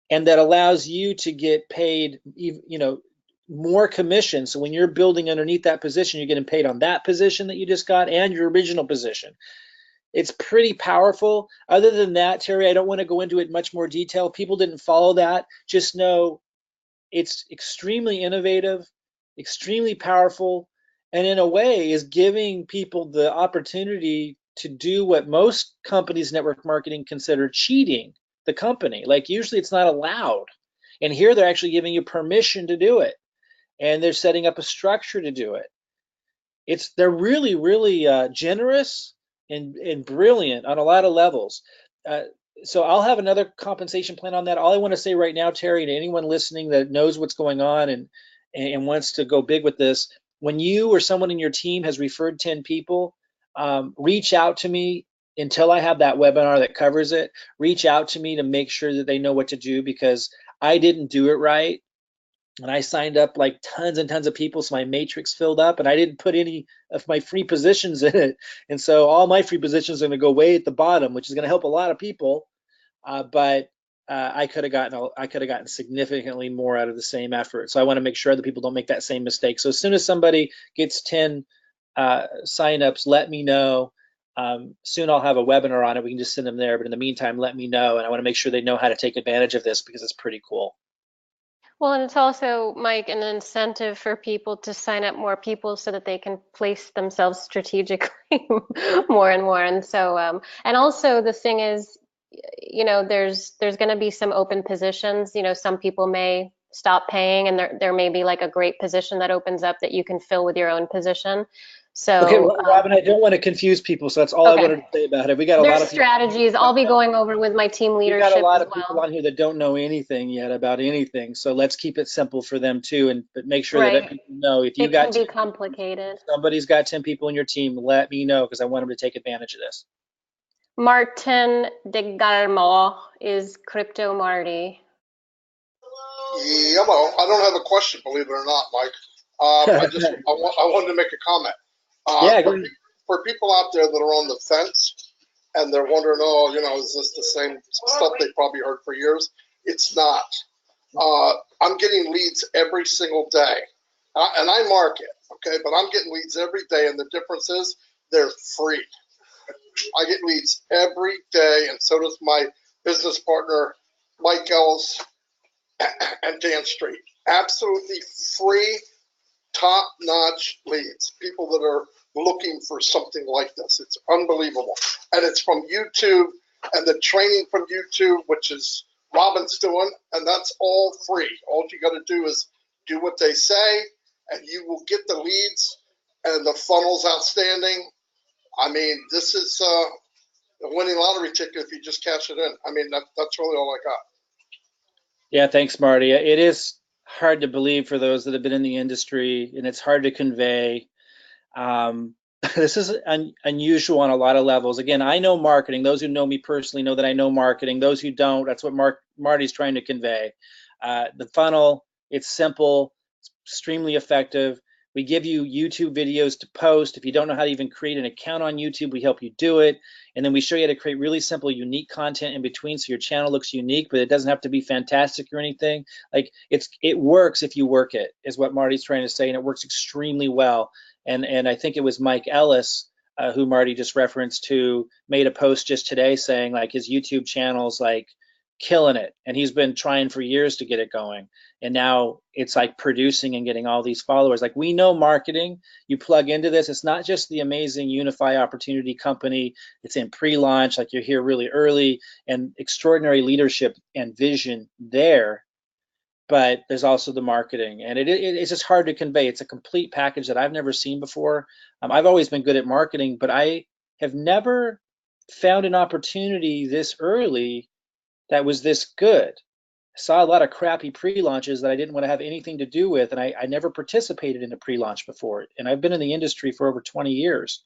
and that allows you to get paid, you know, more commission. So when you're building underneath that position, you're getting paid on that position that you just got and your original position. It's pretty powerful. Other than that, Terry, I don't want to go into it much more detail. People didn't follow that. Just know it's extremely innovative, extremely powerful, and in a way is giving people the opportunity to do what most companies network marketing consider cheating the company. Like usually it's not allowed. And here they're actually giving you permission to do it. And they're setting up a structure to do it. They're really, really generous and brilliant on a lot of levels. So I'll have another compensation plan on that. All I want to say right now, Terry, to anyone listening that knows what's going on and wants to go big with this, when you or someone in your team has referred 10 people, reach out to me until I have that webinar that covers it. Reach out to me to make sure that they know what to do, because I didn't do it right. And I signed up like tons and tons of people, so my matrix filled up, and I didn't put any of my free positions in it. And so all my free positions are going to go way at the bottom, which is going to help a lot of people. But I could have gotten significantly more out of the same effort. So I want to make sure that people don't make that same mistake. So as soon as somebody gets 10 signups, let me know. Soon I'll have a webinar on it. We can just send them there. But in the meantime, let me know. And I want to make sure they know how to take advantage of this, because it's pretty cool. Well, and it's also, Mike, an incentive for people to sign up more people so that they can place themselves strategically more and more. And so, and also the thing is, you know, there's going to be some open positions. You know, some people may stop paying, and there may be like a great position that opens up that you can fill with your own position. So, Okay, well, Robin, I don't want to confuse people, so that's all I okay. wanted to say about it. We got a lot There's of people. strategies I'll be going over with my team We leadership got a lot as of people well. on here that don't know anything yet about anything, so let's keep it simple for them too, but make sure that Right. people know if you It can got be 10, complicated. somebody's got 10 people in your team, let me know, because I want them to take advantage of this. Martin de Garmo is Crypto Marty. Yeah, well, I don't have a question, believe it or not, Mike. I wanted to make a comment. Yeah, go ahead. For people out there that are on the fence and they're wondering, oh, you know, is this the same stuff they probably heard for years? It's not. I'm getting leads every single day, and I market, okay, but I'm getting leads every day, and the difference is they're free. I get leads every day, and so does my business partner, Mike Ellis and Dan Street. Absolutely free, top-notch leads. People that are looking for something like this. It's unbelievable. And it's from YouTube and the training from YouTube, which is Robin's doing, and that's all free. All you got to do is do what they say, and you will get the leads, and the funnel's outstanding. I mean, this is a winning lottery ticket if you just cash it in. I mean, that's really all I got. Yeah, thanks, Marty. It is hard to believe for those that have been in the industry, and it's hard to convey. This is unusual on a lot of levels. Again, I know marketing. Those who know me personally know that I know marketing. Those who don't, that's what Marty's trying to convey. The funnel, it's simple, it's extremely effective. We give you YouTube videos to post. If you don't know how to even create an account on YouTube, we help you do it. And then we show you how to create really simple, unique content in between, so your channel looks unique, but it doesn't have to be fantastic or anything. Like it works if you work it, is what Marty's trying to say, and it works extremely well. And I think it was Mike Ellis, who Marty just referenced, who made a post just today saying like his YouTube channel's like killing it, and he's been trying for years to get it going, and now it's like producing and getting all these followers. Like, we know marketing, you plug into this, it's not just the amazing Unifii opportunity company, it's in pre-launch, like you're here really early, and extraordinary leadership and vision there, but there's also the marketing, and it's just hard to convey. It's a complete package that I've never seen before. I've always been good at marketing, but I have never found an opportunity this early that was this good. I saw a lot of crappy pre-launches that I didn't want to have anything to do with, and I never participated in a pre-launch before. And I've been in the industry for over 20 years.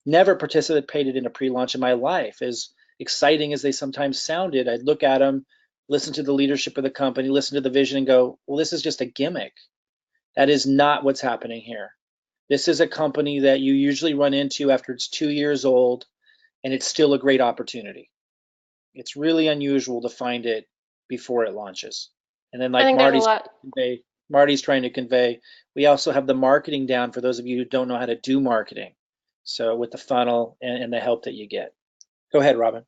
Never participated in a pre-launch in my life. As exciting as they sometimes sounded, I'd look at them, listen to the leadership of the company, listen to the vision, and go, well, this is just a gimmick. That is not what's happening here. This is a company that you usually run into after it's 2 years old, and it's still a great opportunity. It's really unusual to find it before it launches. And then, I like think there's a lot. Marty's trying to convey, we also have the marketing down for those of you who don't know how to do marketing. So with the funnel and the help that you get. Go ahead, Robin.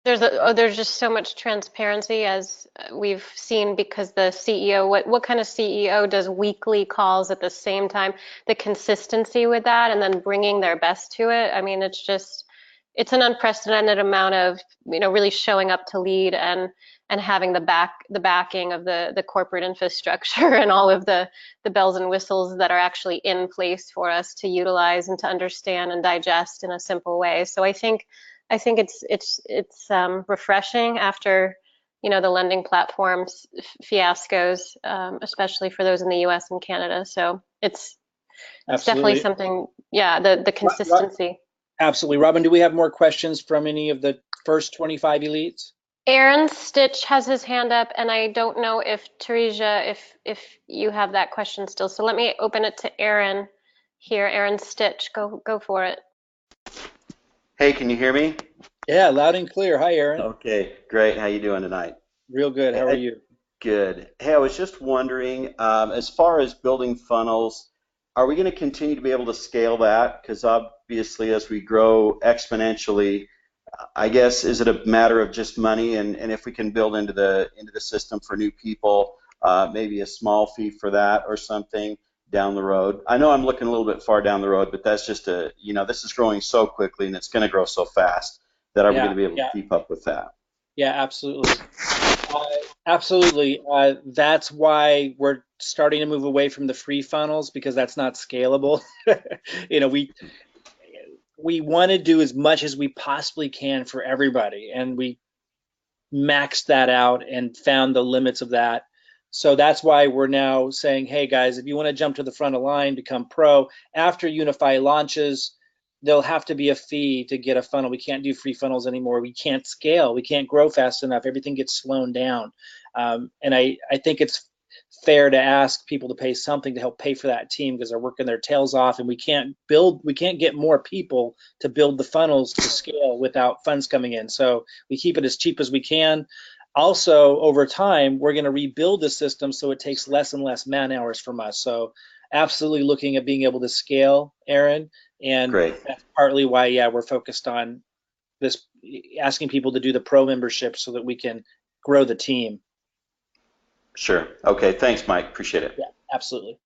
There's just so much transparency, as we've seen, because the CEO, what kind of CEO does weekly calls at the same time? The consistency with that, and then bringing their best to it. I mean, it's an unprecedented amount of, really showing up to lead, and having the backing of the corporate infrastructure and all of the bells and whistles that are actually in place for us to utilize and to understand and digest in a simple way. So I think it's refreshing after, the lending platforms fiascos, especially for those in the U.S. and Canada. So it's definitely Absolutely. something. Yeah, the consistency. Absolutely. Robin, do we have more questions from any of the first 25 elites? Aaron Stitch has his hand up, and I don't know if Teresa, if you have that question still. So let me open it to Aaron here. Aaron Stitch, go for it. Hey, can you hear me? Yeah, loud and clear. Hi, Aaron. Okay, great. How you doing tonight? Real good. How are Hey, you? good. Hey, I was just wondering, as far as building funnels, are we going to continue to be able to scale that? Because obviously, as we grow exponentially, I guess, is it a matter of just money? And if we can build into the system for new people, maybe a small fee for that or something down the road. I know I'm looking a little bit far down the road, but that's just this is growing so quickly and it's going to grow so fast that are we going Yeah, to be able to yeah, keep up with that? yeah, absolutely. Uh, Absolutely. That's why we're starting to move away from the free funnels, because that's not scalable. You know, we want to do as much as we possibly can for everybody, and we maxed that out and found the limits of that. So that's why we're now saying, hey guys, if you want to jump to the front of the line, become pro, after Unifii launches, there'll have to be a fee to get a funnel. We can't do free funnels anymore. We can't scale. We can't grow fast enough. Everything gets slowed down. And I think it's fair to ask people to pay something to help pay for that team, because they're working their tails off, and we can't get more people to build the funnels to scale without funds coming in. So we keep it as cheap as we can. Also, over time, we're going to rebuild the system so it takes less and less man hours from us. So absolutely looking at being able to scale, Aaron, and Great. that's partly why, yeah, we're focused on this, asking people to do the pro membership so that we can grow the team. Sure. Okay. Thanks, Mike. Appreciate it. Yeah, absolutely.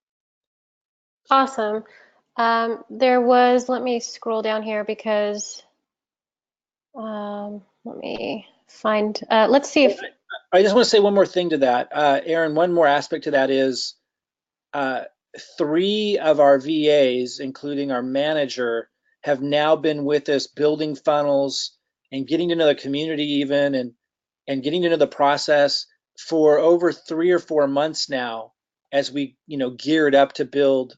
Awesome. Let me scroll down here because let me find, let's see if, I just want to say one more thing to that. Aaron, one more aspect to that is 3 of our VAs, including our manager, have now been with us building funnels and getting to know the community even, and getting to know the process for over 3 or 4 months now, as we geared up to build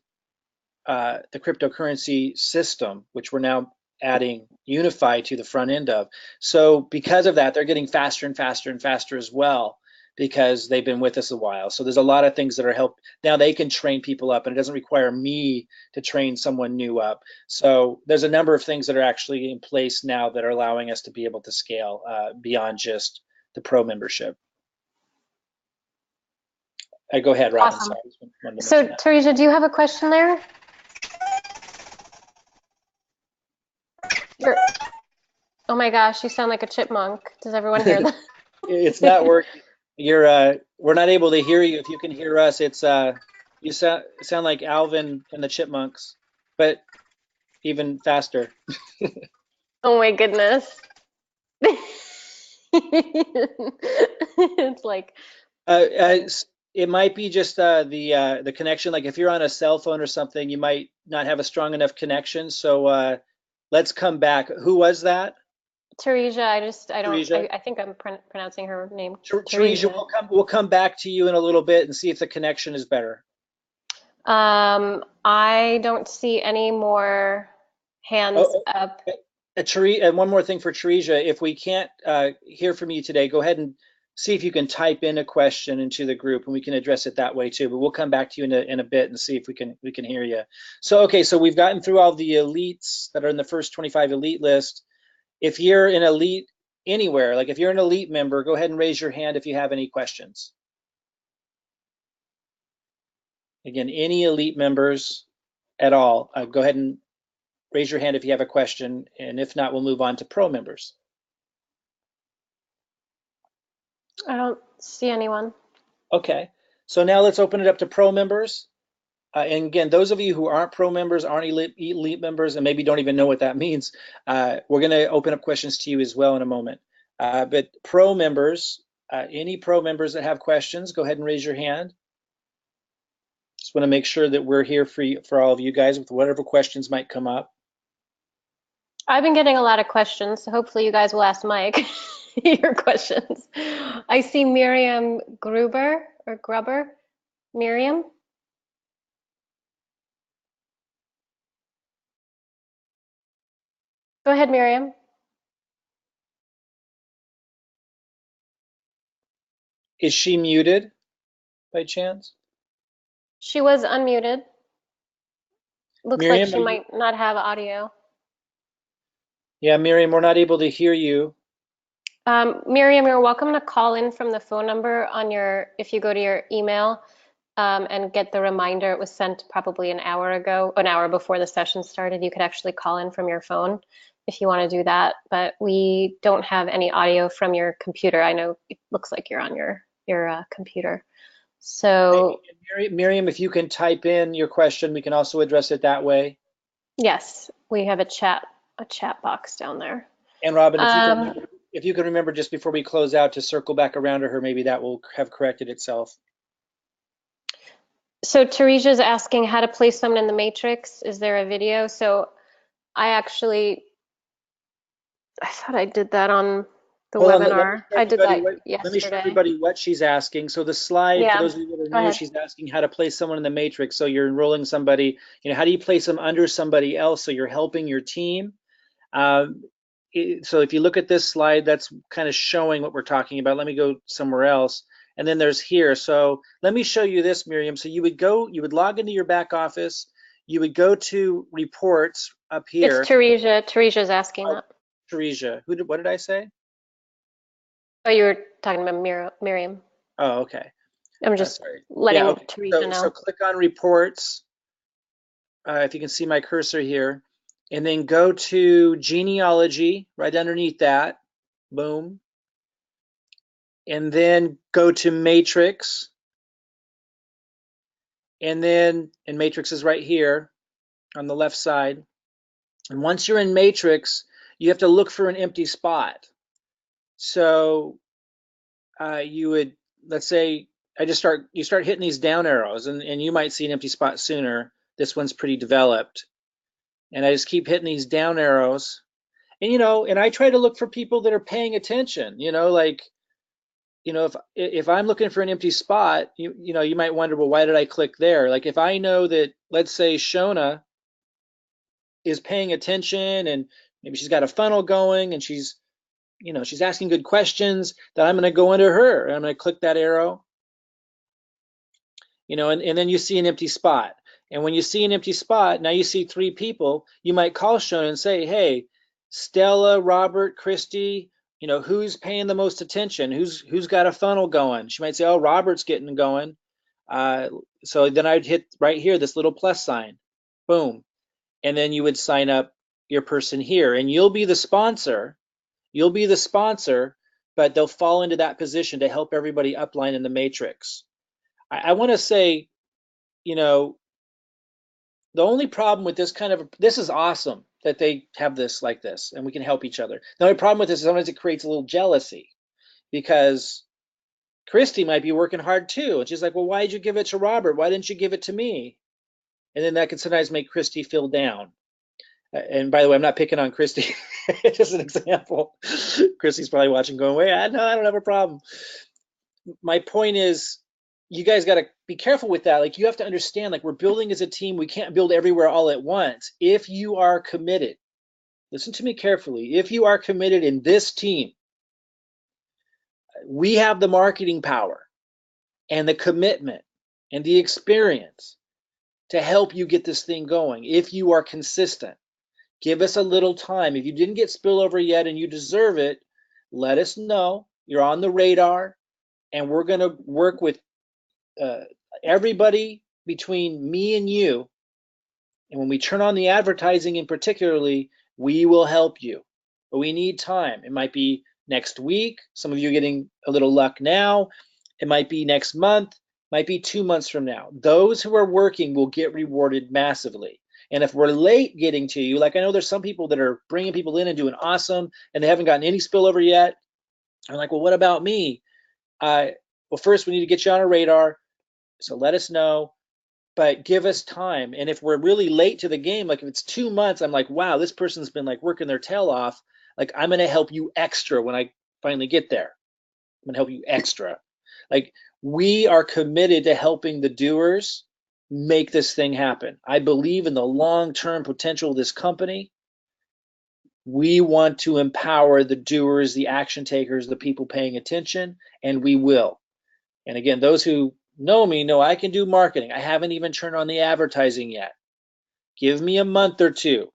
the cryptocurrency system, which we're now adding Unifii to the front end of. So because of that, they're getting faster and faster and faster as well, because they've been with us a while. So there's a lot of things that are help. Now they can train people up, and it doesn't require me to train someone new up. So there's a number of things that are actually in place now that are allowing us to be able to scale beyond just the pro membership. Go ahead, Robin. awesome. Sorry, I just wanted to mention So that. Teresa, do you have a question there? Oh my gosh, you sound like a chipmunk. Does everyone hear that? It's not working. We're not able to hear you. If you can hear us, you sound like Alvin and the Chipmunks, but even faster. Oh my goodness. It's like, It might be just the connection. Like if you're on a cell phone or something, you might not have a strong enough connection. So let's come back. Who was that? Teresa, Teresa? I think I'm pronouncing her name, Teresa, Teresa. we'll come back to you in a little bit and see if the connection is better. I don't see any more hands Oh, up. And one more thing for Teresa, if we can't hear from you today, go ahead and see if you can type in a question into the group, and we can address it that way too. But we'll come back to you in a bit and see if we can hear you. So okay, so we've gotten through all the elites that are in the first 25 elite list. If you're an elite anywhere, like if you're an elite member, go ahead and raise your hand if you have any questions. Again, any elite members at all, go ahead and raise your hand if you have a question, and if not, we'll move on to pro members. I don't see anyone. Okay, so now let's open it up to pro members. And again, those of you who aren't pro members, aren't elite members, and maybe don't even know what that means, we're going to open up questions to you as well in a moment. But pro members, any pro members that have questions, go ahead and raise your hand. Just want to make sure that we're here for all of you guys with whatever questions might come up. I've been getting a lot of questions, so hopefully you guys will ask Mike your questions. I see Miriam Gruber or Grubber. Miriam? Go ahead, Miriam. Is she muted by chance? She was unmuted. Looks like Miriam, she might not have audio. yeah, Miriam, we're not able to hear you. Miriam, you're welcome to call in from the phone number on if you go to your email and get the reminder. It was sent probably an hour ago, an hour before the session started. You could actually call in from your phone if you want to do that, but we don't have any audio from your computer. I know it looks like you're on your computer. So Miriam, if you can type in your question, we can also address it that way. yes, we have a chat box down there. And Robin, if you can remember just before we close out to circle back around to her, maybe that will have corrected itself. So Teresa's asking how to place someone in the matrix. Is there a video? So I thought I did that on the webinar. I did that yesterday. Let me show everybody what she's asking. So the slide, for those of you that are new, she's asking how to place someone in the matrix. So you're enrolling somebody, how do you place them under somebody else so you're helping your team? So if you look at this slide, that's kind of showing what we're talking about. Let me go somewhere else. And then there's here. So let me show you this, Miriam. So you would log into your back office. You would go to reports up here. It's Teresa. Teresa's asking that. Teresa. What did I say? Oh, you were talking about Miriam. Oh, okay. I'm just letting Teresa know. So click on reports. If you can see my cursor here. And then go to genealogy right underneath that. Boom. And then go to matrix. And matrix is right here on the left side. And once you're in matrix, you have to look for an empty spot. So you would, let's say, you start hitting these down arrows, and you might see an empty spot sooner. This one's pretty developed. And I just keep hitting these down arrows. And, and I try to look for people that are paying attention, if I'm looking for an empty spot, you might wonder, well, why did I click there? Like if I know that, let's say Shona is paying attention and maybe she's got a funnel going and she's asking good questions, then I'm going to go into her and I'm going to click that arrow, and then you see an empty spot. And when you see an empty spot, now you see 3 people, you might call Shona and say, hey, Stella, Robert, Christy, who's paying the most attention? Who's got a funnel going? She might say, oh, Robert's getting going. So then I'd hit right here, this little plus sign, boom. And then you would sign up your person here and you'll be the sponsor. You'll be the sponsor but they'll fall into that position to help everybody upline in the matrix. I want to say, you know, the only problem with this this is awesome that they have this like this and we can help each other. The only problem with this is sometimes it creates a little jealousy because Christy might be working hard too. And she's like, well, why did you give it to Robert? Why didn't you give it to me? And then that can sometimes make Christy feel down. And by the way, I'm not picking on Christy. Just an example. Christy's probably watching going, wait, I don't have a problem. My point is, you guys got to be careful with that. Like, you have to understand, like, we're building as a team. We can't build everywhere all at once. If you are committed, listen to me carefully. If you are committed in this team, we have the marketing power and the commitment and the experience to help you get this thing going. If you are consistent, give us a little time. If you didn't get spillover yet and you deserve it, let us know. You're on the radar, and we're going to work with everybody between me and you. And when we turn on the advertising in particularly, we will help you. But we need time. It might be next week. Some of you are getting a little luck now. It might be next month. Might be 2 months from now. Those who are working will get rewarded massively. And if we're late getting to you, like I know there's some people that are bringing people in and doing awesome, and they haven't gotten any spillover yet. I'm like, well, what about me? Well, first we need to get you on a radar. So let us know, but give us time. And if we're really late to the game, like if it's 2 months, I'm like, wow, this person's been like working their tail off. Like, I'm going to help you extra when I finally get there. I'm going to help you extra. Like, we are committed to helping the doers make this thing happen. I believe in the long-term potential of this company. We want to empower the doers, the action takers, the people paying attention, and we will. And again, those who know me know I can do marketing. I haven't even turned on the advertising yet. Give me a month or two,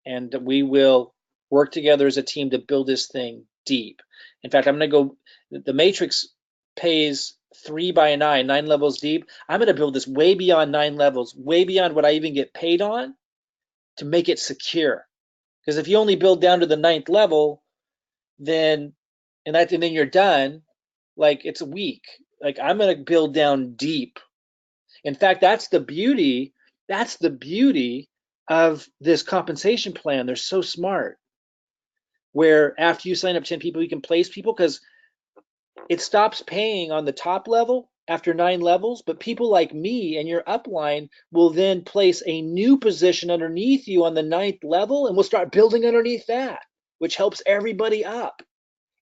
and we will work together as a team to build this thing deep. In fact, I'm going to go, the Matrix pays 3 by 9, 9 levels deep. I'm going to build this way beyond 9 levels, way beyond what I even get paid on, to make it secure. Because if you only build down to the 9th level, then then you're done. Like, it's weak. Like, I'm going to build down deep. In fact, that's the beauty of this compensation plan. They're so smart. Where after you sign up 10 people, you can place people, because it stops paying on the top level after 9 levels, but people like me and your upline will then place a new position underneath you on the 9th level, and we'll start building underneath that, which helps everybody up.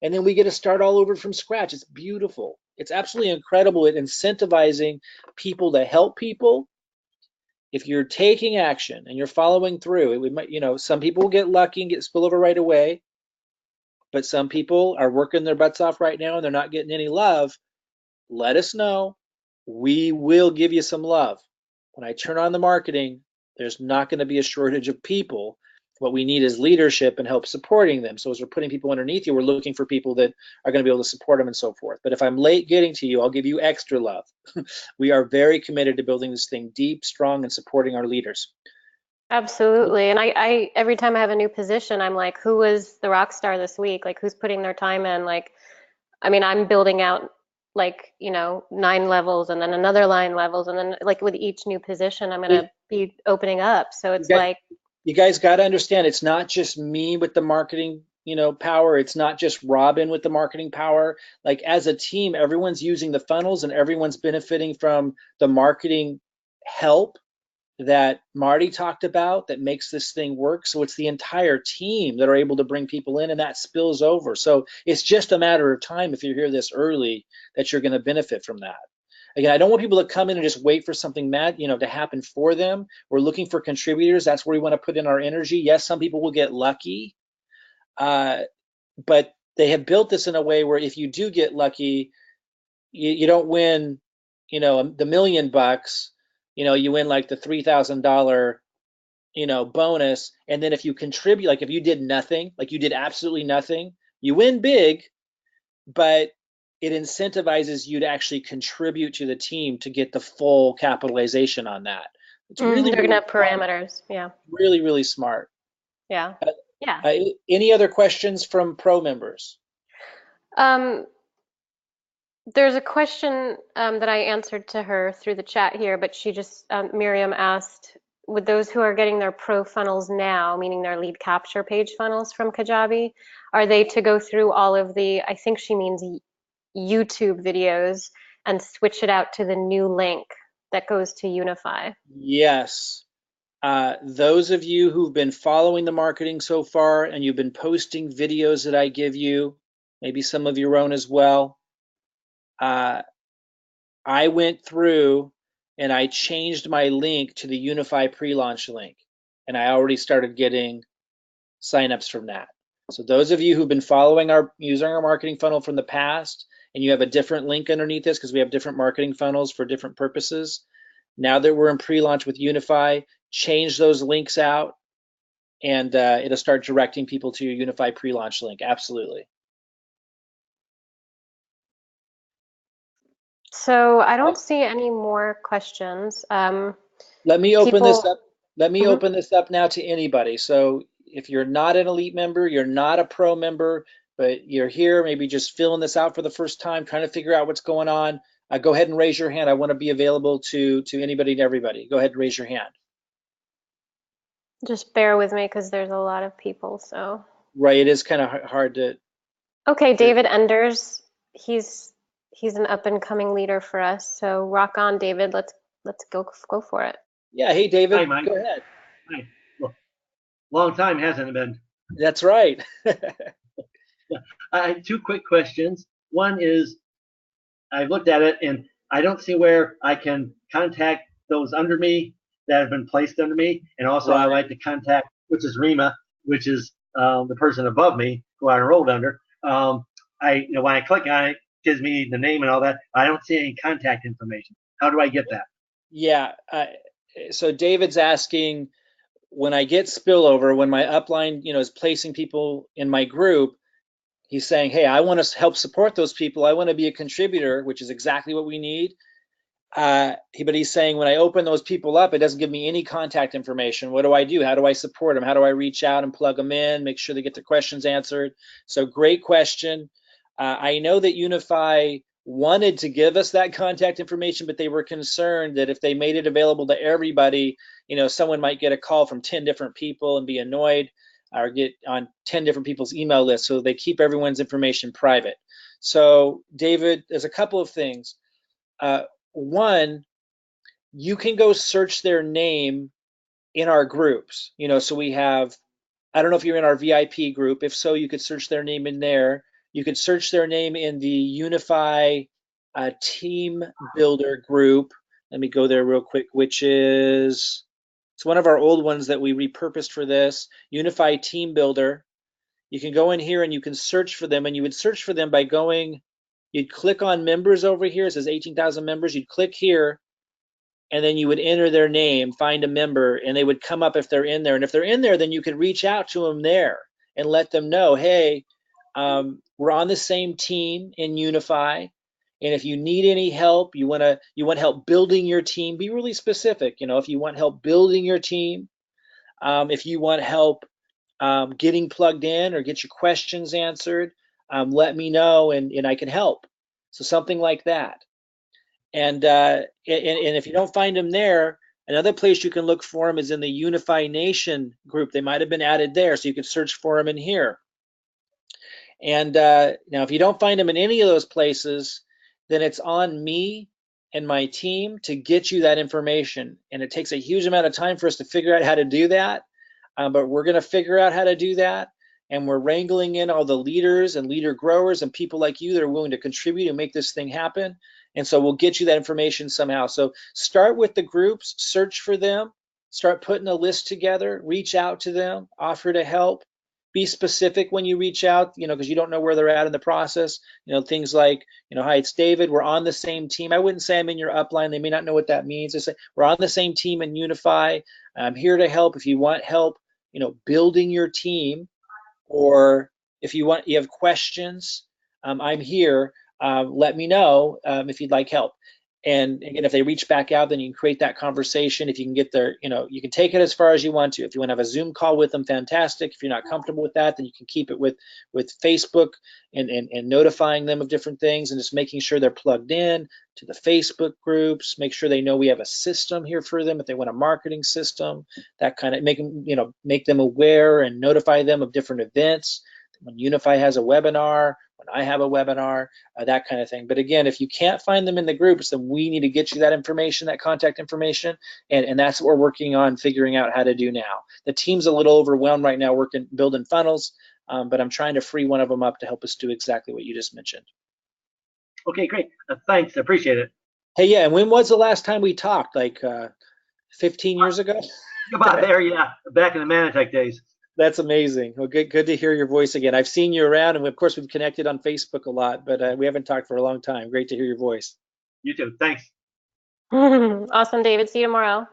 And then we get to start all over from scratch. It's beautiful. It's absolutely incredible at incentivizing people to help people. If you're taking action and you're following through, it might, some people will get lucky and get spillover right away, but some people are working their butts off right now and they're not getting any love. Let us know. We will give you some love. When I turn on the marketing, there's not going to be a shortage of people. What we need is leadership and help supporting them. So as we're putting people underneath you, we're looking for people that are going to be able to support them and so forth. But if I'm late getting to you, I'll give you extra love. We are very committed to building this thing deep, strong, and supporting our leaders. Absolutely. And I every time I have a new position, I'm like, who was the rock star this week? Like, who's putting their time in? Like, I mean, I'm building out, like, 9 levels and then another 9 levels. And then, like, with each new position, I'm going to be opening up. So it's like, you guys got to understand, it's not just me with the marketing, power. It's not just Robin with the marketing power. Like, as a team, everyone's using the funnels and everyone's benefiting from the marketing help that Marty talked about that makes this thing work. So it's the entire team that are able to bring people in, and that spills over. So it's just a matter of time, if you hear this early, that you're going to benefit from that. Again, I don't want people to come in and just wait for something to happen for them. We're looking for contributors. That's where we want to put in our energy. Yes, some people will get lucky, but they have built this in a way where if you do get lucky, you don't win, the $1 million. You win like the $3,000, bonus. And then if you contribute, like if you did nothing, like you did absolutely nothing, you win big, but it incentivizes you to actually contribute to the team to get the full capitalization on that. It's really, they're really gonna have smart. parameters. Yeah. Really, really smart. Yeah. Yeah. Any other questions from pro members? Um, there's a question that I answered to her through the chat here, but she just, Miriam asked, with those who are getting their pro funnels now, meaning their lead capture page funnels from Kajabi, are they to go through all of the, I think she means YouTube videos, and switch it out to the new link that goes to Unify? Yes. Those of you who've been following the marketing so far and you've been posting videos that I give you, maybe some of your own as well, I went through and I changed my link to the Unify pre-launch link, and I already started getting signups from that. So those of you who've been following using our marketing funnel from the past, and you have a different link underneath this because we have different marketing funnels for different purposes, now that we're in pre-launch with Unify, change those links out, and it'll start directing people to your Unify pre-launch link. Absolutely. So I don't see any more questions. Let me open this People, up. Let me Mhm. open this up now to anybody. So if you're not an elite member, you're not a pro member, but you're here, maybe just filling this out for the first time, trying to figure out what's going on, go ahead and raise your hand. I want to be available to anybody and everybody. Go ahead and raise your hand. Just bear with me because there's a lot of people. So, Right, it is kind of hard to. okay, David Enders, he's he's an up and coming leader for us. So rock on, David. Let's go for it. Yeah, hey Hi, David, Mike. go ahead. Hi. Well, long time, hasn't it been? That's right. I have two quick questions. One is I looked at it and I don't see where I can contact those under me that have been placed under me. And also, I like Right. to contact, which is Rima, which is the person above me who I enrolled under. When I click on it, it gives me the name and all that. I don't see any contact information. How do I get that? Yeah. So David's asking, when I get spillover, when my upline, is placing people in my group, he's saying, hey, I want to help support those people. I want to be a contributor, which is exactly what we need. But he's saying, when I open those people up, it doesn't give me any contact information. What do I do? How do I support them? How do I reach out and plug them in, make sure they get their questions answered? So great question. I know that Unify wanted to give us that contact information, but they were concerned that if they made it available to everybody, someone might get a call from 10 different people and be annoyed, or get on 10 different people's email lists. So they keep everyone's information private. So David, there's a couple of things. One, you can go search their name in our groups. So we have, I don't know if you're in our VIP group. If so, you could search their name in there. You could search their name in the Unify Team Builder group. Let me go there real quick, which is, it's one of our old ones that we repurposed for this, Unify Team Builder. You can go in here and you can search for them, and you would search for them by going, you'd click on members over here. It says 18,000 members. You'd click here, and then you would enter their name, find a member, and they would come up if they're in there. And if they're in there, then you could reach out to them there and let them know, hey, we're on the same team in Unify, and if you need any help, you want help building your team, be really specific. If you want help building your team, if you want help getting plugged in or get your questions answered, let me know, and I can help. So something like that. And if you don't find them there, another place you can look for them is in the Unify Nation group. They might have been added there, so you can search for them in here. And now, if you don't find them in any of those places, then it's on me and my team to get you that information. And it takes a huge amount of time for us to figure out how to do that. But we're going to figure out how to do that. And we're wrangling in all the leaders and leader growers and people like you that are willing to contribute and make this thing happen. And so we'll get you that information somehow. So start with the groups, search for them, start putting a list together, reach out to them, offer to help. Be specific when you reach out, because you don't know where they're at in the process. Things like, hi, it's David. We're on the same team. I wouldn't say I'm in your upline. They may not know what that means. I say we're on the same team in Unify. I'm here to help. If you want help, building your team, or if you have questions, I'm here. Let me know if you'd like help. And again, if they reach back out, then you can create that conversation. If you can get their, you can take it as far as you want to. If you want to have a Zoom call with them, fantastic. If you're not comfortable with that, then you can keep it with Facebook and notifying them of different things and just making sure they're plugged in to the Facebook groups. Make sure they know we have a system here for them if they want a marketing system. That kind of make them aware and notify them of different events. When Unifii has a webinar, when I have a webinar, that kind of thing. But again, if you can't find them in the groups, then we need to get you that information, that contact information, and that's what we're working on figuring out how to do now. The team's a little overwhelmed right now building funnels, but I'm trying to free one of them up to help us do exactly what you just mentioned. Okay, great. Thanks. I appreciate it. Hey, yeah, and when was the last time we talked? Like 15 years ago? About there, yeah. Back in the Manatech days. That's amazing. Well, good to hear your voice again. I've seen you around, and of course we've connected on Facebook a lot, but we haven't talked for a long time. Great to hear your voice. You too. Thanks. Awesome, David. See you tomorrow.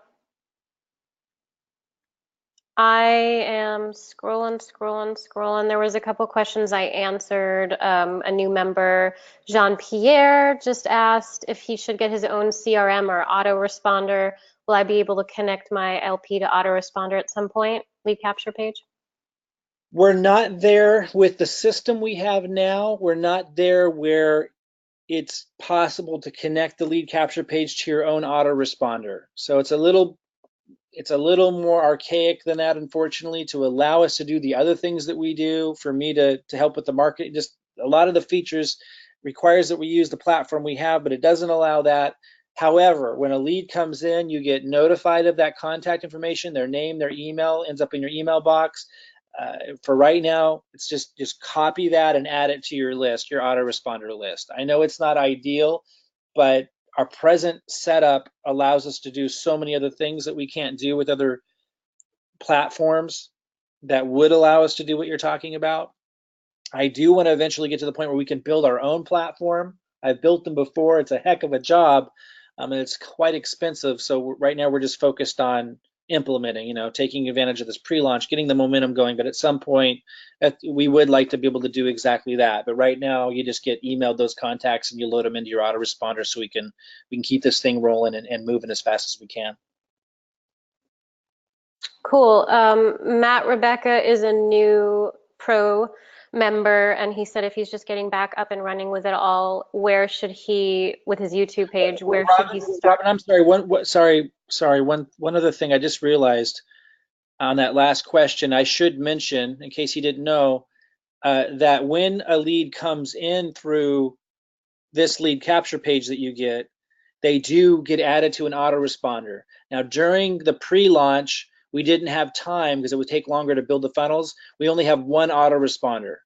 I am scrolling. There was a couple questions I answered. A new member, Jean-Pierre, just asked if he should get his own CRM or autoresponder. Will I be able to connect my LP to autoresponder at some point? Lead capture page? We're not there with the system we have now. We're not there where it's possible to connect the lead capture page to your own autoresponder. So it's a little more archaic than that, unfortunately, to allow us to do the other things that we do, for me to help with the market. Just a lot of the features requires that we use the platform we have, but it doesn't allow that. However, when a lead comes in, you get notified of that contact information, their name, their email ends up in your email box. For right now, it's just copy that and add it to your list, your autoresponder list. I know it's not ideal, but our present setup allows us to do so many other things that we can't do with other platforms that would allow us to do what you're talking about. I do want to eventually get to the point where we can build our own platform. I've built them before. It's a heck of a job, and it's quite expensive. So right now we're just focused on implementing, taking advantage of this pre-launch, getting the momentum going. But at some point, we would like to be able to do exactly that. But right now, you just get emailed those contacts and you load them into your autoresponder, so we can keep this thing rolling and moving as fast as we can. Cool. Matt Rebecca is a new pro member, and he said if he's just getting back up and running with it all, where should he, with his YouTube page, where should he start? Robin, I'm sorry. Sorry. One other thing I just realized on that last question, I should mention, in case you didn't know, that when a lead comes in through this lead capture page that you get, they do get added to an autoresponder. Now, during the pre-launch, we didn't have time because it would take longer to build the funnels. We only have one autoresponder.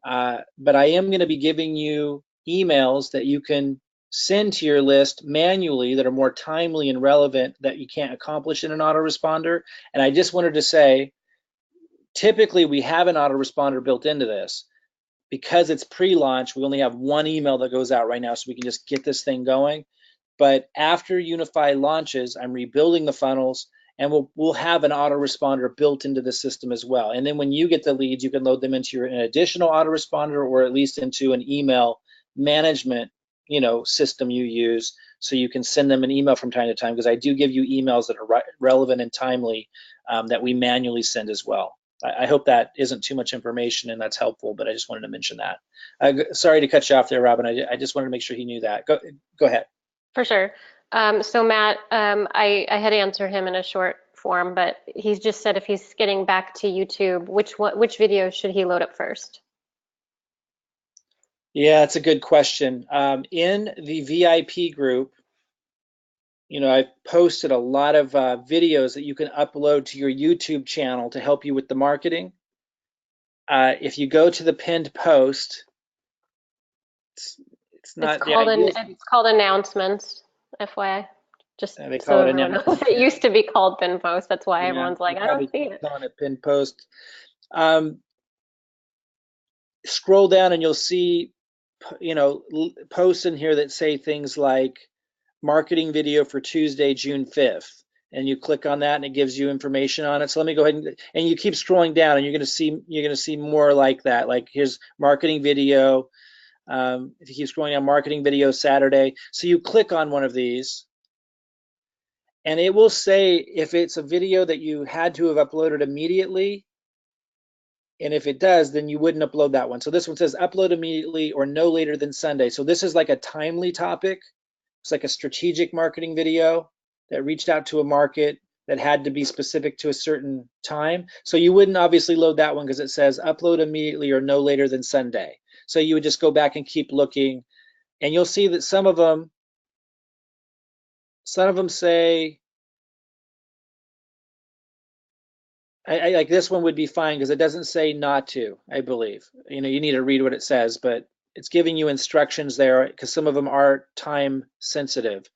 But I am going to be giving you emails that you can send to your list manually that are more timely and relevant that you can't accomplish in an autoresponder. And I just wanted to say, typically we have an autoresponder built into this. Because it's pre-launch, we only have one email that goes out right now, so we can just get this thing going. But after Unifii launches, I'm rebuilding the funnels, and we'll have an autoresponder built into the system as well. And then when you get the leads, you can load them into an additional autoresponder, or at least into an email management, system you use, so you can send them an email from time to time. Because I do give you emails that are relevant and timely that we manually send as well. I hope that isn't too much information and that's helpful, but I just wanted to mention that. Sorry to cut you off there, Robin. I just wanted to make sure he knew that. Go ahead. For sure. So Matt, I had answered him in a short form, but he's just said if he's getting back to YouTube, which video should he load up first? Yeah, it's a good question. In the VIP group, I've posted a lot of videos that you can upload to your YouTube channel to help you with the marketing. If you go to the pinned post, it's not it's called announcements, FYI. Just they so call it everyone knows. It used to be called pinned post. That's why everyone's like, I don't see it. On a pinned post. Scroll down and you'll see, posts in here that say things like marketing video for Tuesday, June 5th. And you click on that and it gives you information on it. So let me go ahead and you keep scrolling down and you're going to see more like that. Like here's marketing video If you keep scrolling down, marketing video Saturday. So you click on one of these, and it will say if it's a video that you had to have uploaded immediately, and if it does, then you wouldn't upload that one. So this one says upload immediately or no later than Sunday. So this is like a timely topic. It's like a strategic marketing video that reached out to a market that had to be specific to a certain time. So you wouldn't obviously load that one because it says upload immediately or no later than Sunday. So you would just go back and keep looking, and you'll see that some of them say, I like this one would be fine because it doesn't say not to, I believe. You know, you need to read what it says, but it's giving you instructions there because some of them are time sensitive.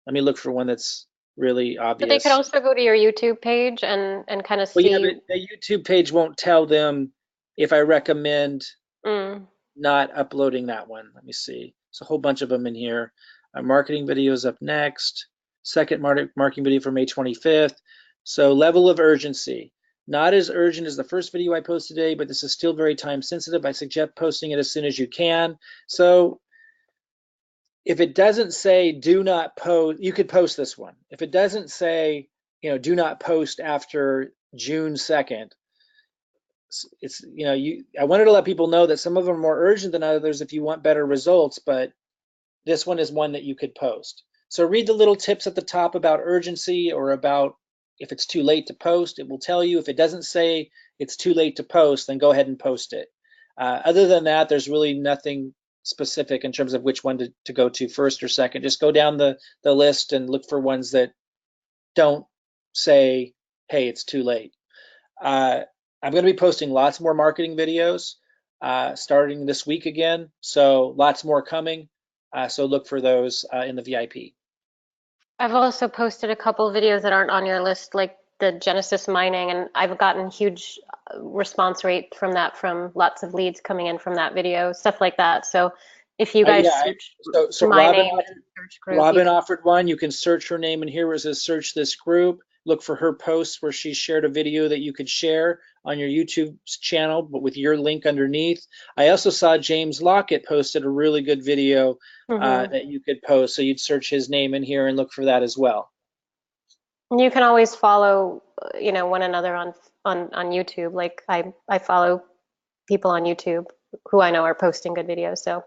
Let me look for one that's really But they could obvious. also go to your YouTube page and kind of Well, yeah, see. but the YouTube page won't tell them if I recommend Mm. not uploading that one. Let me see. There's a whole bunch of them in here. Marketing videos up next. Second marketing video for May 25th. So level of urgency. Not as urgent as the first video I posted today, but this is still very time sensitive. I suggest posting it as soon as you can. So if it doesn't say do not post, you could post this one. If it doesn't say, you know, do not post after June 2nd, it's, you know, I wanted to let people know that some of them are more urgent than others if you want better results, but this one is one that you could post. So read the little tips at the top about urgency or about if it's too late to post. It will tell you. If it doesn't say it's too late to post, then go ahead and post it. Other than that, there's really nothing specific in terms of which one to go to first or second. Just go down the list and look for ones that don't say, hey, it's too late. I'm going to be posting lots more marketing videos starting this week again. So lots more coming. So look for those in the VIP. I've also posted a couple videos that aren't on your list, like the Genesis mining, and I've gotten huge response rate from that, from lots of leads coming in from that video, stuff like that. So if you guys Yeah, search so my Robin, name in the search group, you Robin can. offered one. You can search her name in here where it says search this group. Look for her posts where she shared a video that you could share on your YouTube channel, but with your link underneath. I also saw James Lockett posted a really good video Mhm. that you could post. So you'd search his name in here and look for that as well. You can always follow, one another on YouTube. Like I follow people on YouTube who I know are posting good videos. So,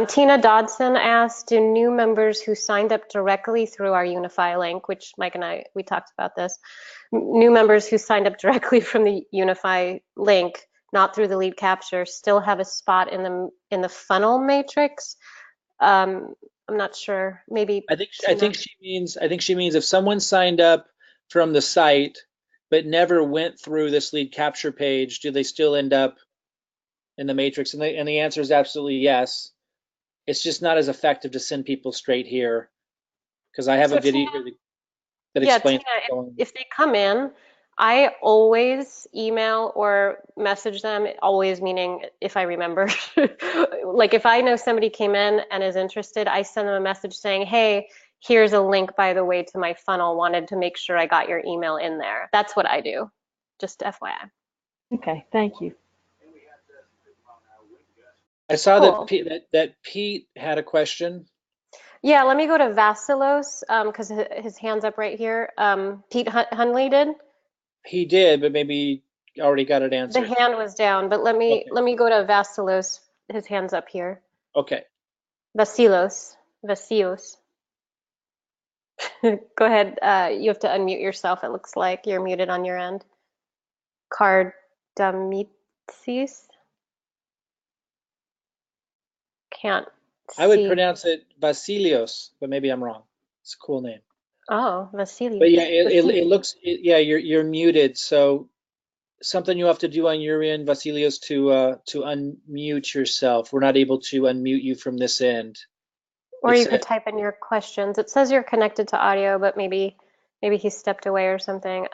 Tina Dodson asked, do new members who signed up directly through our Unifii link, which Mike and I, we talked about this, new members who signed up directly from the Unifii link, not through the lead capture, still have a spot in the funnel matrix? I'm not sure. Maybe I Tina. think she means if someone signed up from the site but never went through this lead capture page, do they still end up in the matrix? And the answer is absolutely yes. It's just not as effective to send people straight here because I have a So video Tina, here that yeah, explains Tina, what's going on. if they come in, I always email or message them, always meaning if I remember. Like if I know somebody came in and is interested, I send them a message saying, hey, here's a link, by the way, to my funnel. Wanted to make sure I got your email in there. That's what I do, just FYI. Okay, thank you. I saw that Cool. that Pete had a question. Yeah, let me go to Vasilos because his hand's up right here. Pete Hunley did. He did, but maybe already got it The answered. hand was down, but Okay. let me go to Vasilos. His hand's up here. Okay. Vasilos. Go ahead. You have to unmute yourself. It looks like you're muted on your end. Kardamitsis? Can't I would see. pronounce it Vasilios, but maybe I'm wrong. It's a cool name. Oh, But yeah, Vasilius. it looks, yeah, you're muted. So something you have to do on your end, Vasilios, to unmute yourself. We're not able to unmute you from this end. Or It you could said type in your questions. It says you're connected to audio, but maybe he stepped away or something.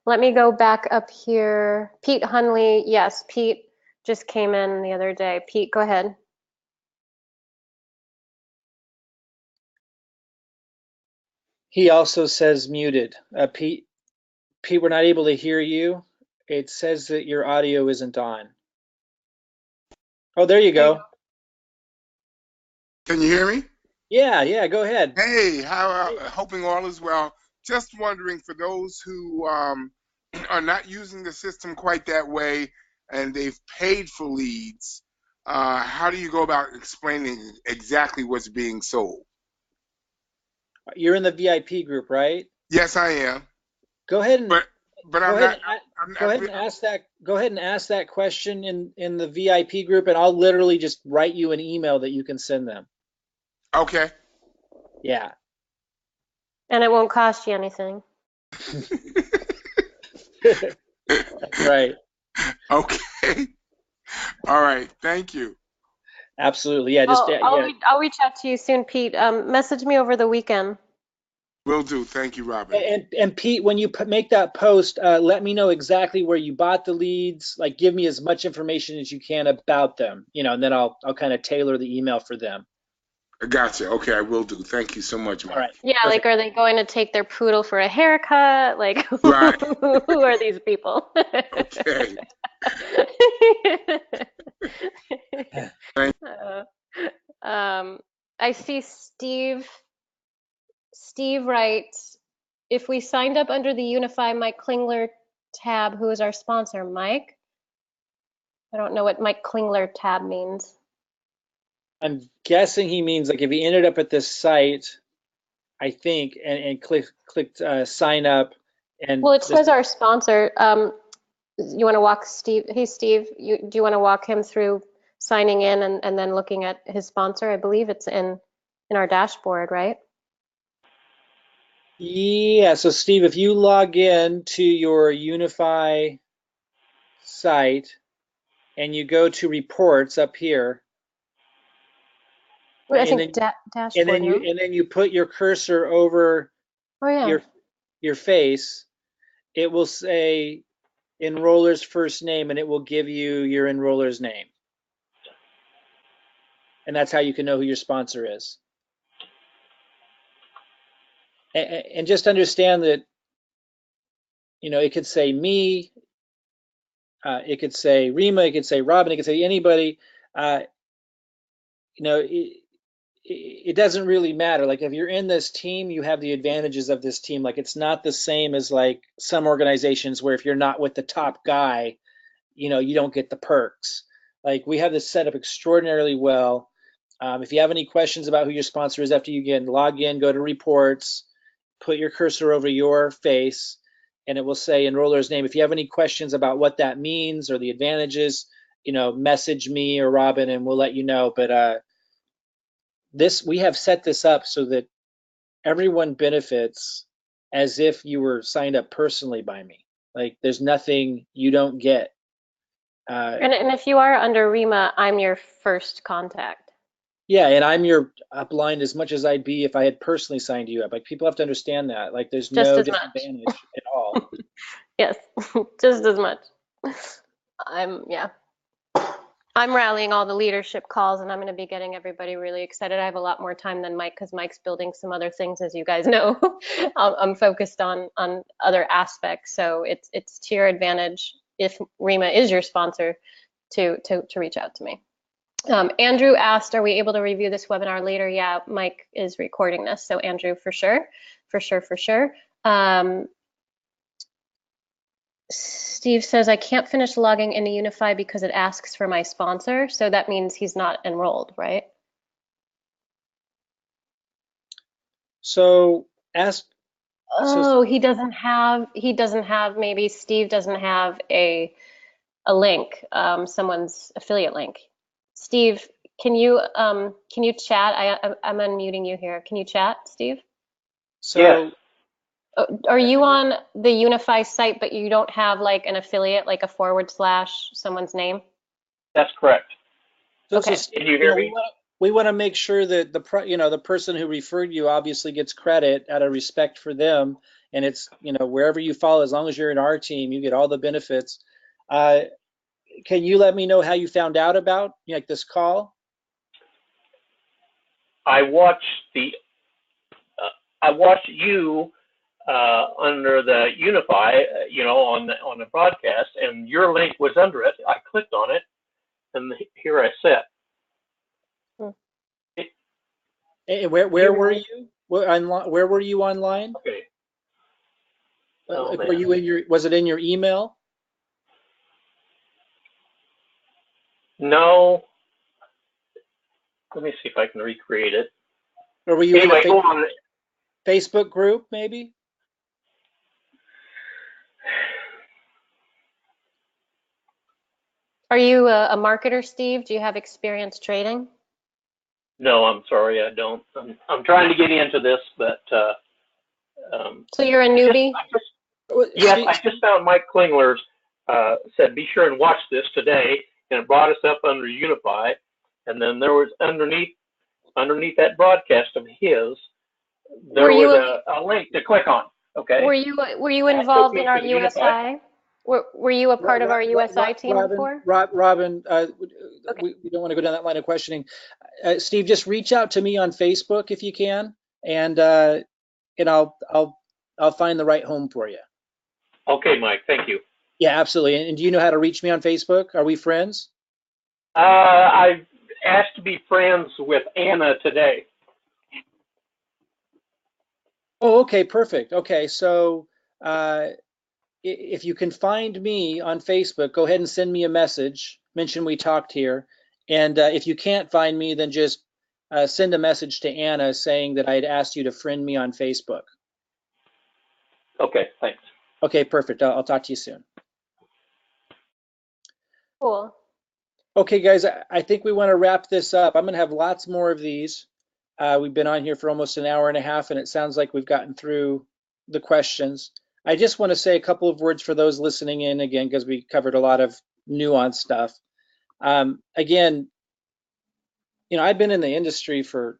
Let me go back up here. Pete Hunley. Yes, Pete just came in the other day. Pete, go ahead. he also says muted. Pete, we're not able to hear you. It says that your audio isn't on. Oh, there you There you go. go. Can you hear me? Yeah, go ahead. Hey, hoping all is well. Just wondering for those who are not using the system quite that way and they've paid for leads, how do you go about explaining exactly what's being sold? You're in the VIP group, right? Yes, I am, Go ahead and but go I'm ahead not. and I'm go not. ahead and ask that. Go ahead and ask that question in the VIP group, and I'll literally just write you an email that you can send them. Okay. Yeah. And it won't cost you anything. That's right. Okay. All right. Thank you. Absolutely. Yeah. Just yeah. I'll reach out to you soon, Pete. Message me over the weekend. Will do. Thank you, Robin. And Pete, when you make that post, let me know exactly where you bought the leads. Like, give me as much information as you can about them, and then I'll kind of tailor the email for them. I gotcha. Okay, I will do. Thank you so much, All Mike. right. Yeah, like, Perfect. are they going to take their poodle for a haircut? Like, Right. who are these people? Okay. Uh, I see Steve writes, if we signed up under the Unify Mike Klingler tab, who is our sponsor, Mike? I don't know what Mike Klingler tab means. I'm guessing he means like if he ended up at this site, I think, and clicked sign up, and Well, it this. says our sponsor. You want to walk Steve? Hey, Steve, do you want to walk him through signing in and then looking at his sponsor? I believe it's in our dashboard, right? Yeah. So Steve, if you log in to your Unify site and you go to reports up here, Wait, I and think then dashboard, no? you put your cursor over Oh yeah. your face, it will say enroller's first name, and it will give you your enroller's name, and that's how you can know who your sponsor is. And just understand that it could say me, it could say Rima, it could say Robin, it could say anybody. Uh, it doesn't really matter. Like if you're in this team, you have the advantages of this team. Like it's not the same as like some organizations where if you're not with the top guy, you don't get the perks. Like we have this set up extraordinarily well. If you have any questions about who your sponsor is after you get log in, go to reports, put your cursor over your face, and it will say enroller's name. If you have any questions about what that means or the advantages, message me or Robin, and we'll let you know. But we have set this up so that everyone benefits as if you were signed up personally by me. Like there's nothing you don't get. And if you are under Rima, I'm your first contact. Yeah, and I'm your upline as much as I'd be if I had personally signed you up. Like people have to understand that. Like there's Just no as much. disadvantage at all. Yes, just as much. Yeah. I'm rallying all the leadership calls, and I'm going to be getting everybody really excited. I have a lot more time than Mike because Mike's building some other things, as you guys know. I'm focused on other aspects, so it's to your advantage if Rima is your sponsor to reach out to me. Andrew asked, "Are we able to review this webinar later?" Yeah, Mike is recording this, so Andrew, for sure. Steve says, I can't finish logging into Unify because it asks for my sponsor. So that means he's not enrolled, right? So ask. Oh, he doesn't have, maybe Steve doesn't have a link, someone's affiliate link. Steve, can you chat? I'm unmuting you here. Can you chat, Steve? So Yes. Are you on the Unify site, but you don't have like an affiliate, like a / someone's name? That's correct. Okay. Can you hear me? we want to make sure that the person who referred you obviously gets credit out of respect for them, and it's wherever you fall, as long as you're in our team, you get all the benefits. Can you let me know how you found out about like this call? I watched you under the Unify, on the broadcast, and your link was under it. I clicked on it, and here I sit. Hmm. Where were you? Where were you online? Okay. Oh, Were you in your, was it in your email? No. Let me see if I can recreate it. Or were you in Anyway, a hold on. Facebook group, maybe? Are you a marketer, Steve? Do you have experience trading? No, I'm sorry, I don't. I'm trying to get into this, but So you're a newbie? yes, Steve, I just found Mike Klingler's said be sure and watch this today, and it brought us up under Unifii, and then there was underneath that broadcast of his, there Were you was a link to click on. Okay, were you that took involved me in our to the Unifii. USI? Were you a part of our USI team before? Robin, Okay. we don't want to go down that line of questioning. Steve, just reach out to me on Facebook if you can, and I'll find the right home for you. Okay, Mike, thank you. Yeah, absolutely. And do you know how to reach me on Facebook? Are we friends? I've asked to be friends with Anna today. Oh, okay, perfect. Okay, so if you can find me on Facebook, go ahead and send me a message. Mention we talked here. And if you can't find me, then just send a message to Anna saying that I had asked you to friend me on Facebook. Okay, thanks. Okay, perfect. I'll talk to you soon. Cool. Okay, guys, I think we want to wrap this up. I'm going to have lots more of these. We've been on here for almost an hour and a half, and it sounds like we've gotten through the questions. I just want to say a couple of words for those listening in again, because we covered a lot of nuanced stuff. Again, I've been in the industry for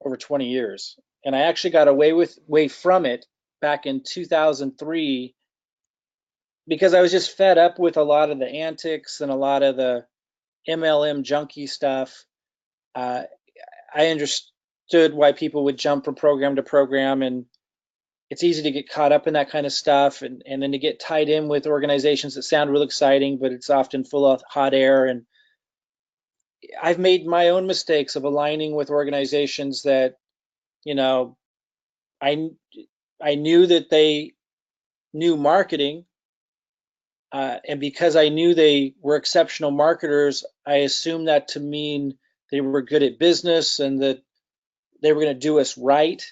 over 20 years, and I actually got away from it back in 2003 because I was just fed up with a lot of the antics and a lot of the MLM junkie stuff. I understood why people would jump from program to program, and it's easy to get caught up in that kind of stuff, and then to get tied in with organizations that sound real exciting, but it's often full of hot air. And I've made my own mistakes of aligning with organizations that, I knew that they knew marketing, and because I knew they were exceptional marketers, I assumed that to mean they were good at business and that they were going to do us right.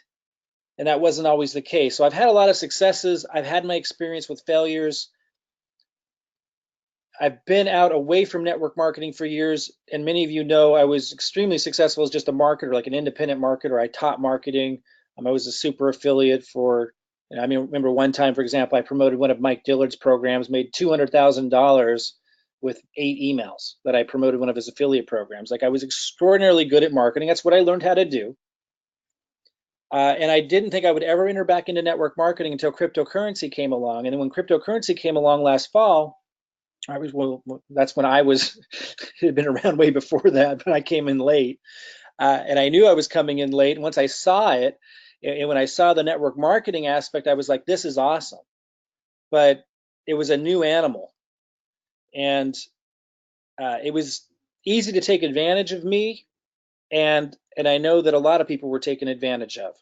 And that wasn't always the case. So I've had a lot of successes. I've had my experience with failures. I've been out away from network marketing for years. And many of you know I was extremely successful as just a marketer, like an independent marketer. I taught marketing. I was a super affiliate for, I remember one time, for example, I promoted one of Mike Dillard's programs, made $200,000 with 8 emails that I promoted one of his affiliate programs. Like, I was extraordinarily good at marketing. That's what I learned how to do. And I didn't think I would ever enter back into network marketing until cryptocurrency came along. And then when cryptocurrency came along last fall, that's when I was, had been around way before that, but I came in late. And I knew I was coming in late. And once I saw it, and when I saw the network marketing aspect, I was like, this is awesome. But it was a new animal. And it was easy to take advantage of me. And I know that a lot of people were taken advantage of.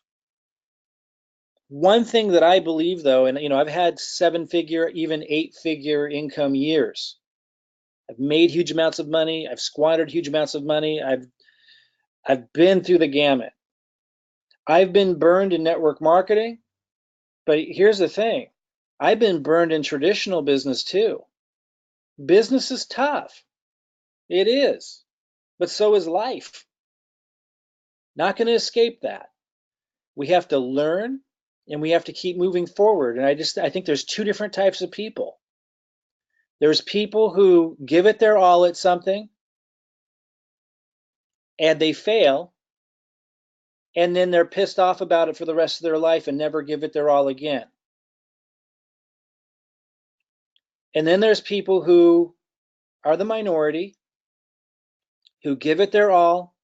One thing that I believe, though, and I've had 7-figure, even 8-figure income years. I've made huge amounts of money. I've squandered huge amounts of money. I've been through the gamut. I've been burned in network marketing, but here's the thing. I've been burned in traditional business too. Business is tough. It is, but so is life. Not going to escape that. We have to learn and we have to keep moving forward. And I think there's 2 different types of people. There's people who give it their all at something and they fail, and then they're pissed off about it for the rest of their life and never give it their all again. And then there's people who are the minority, who give it their all,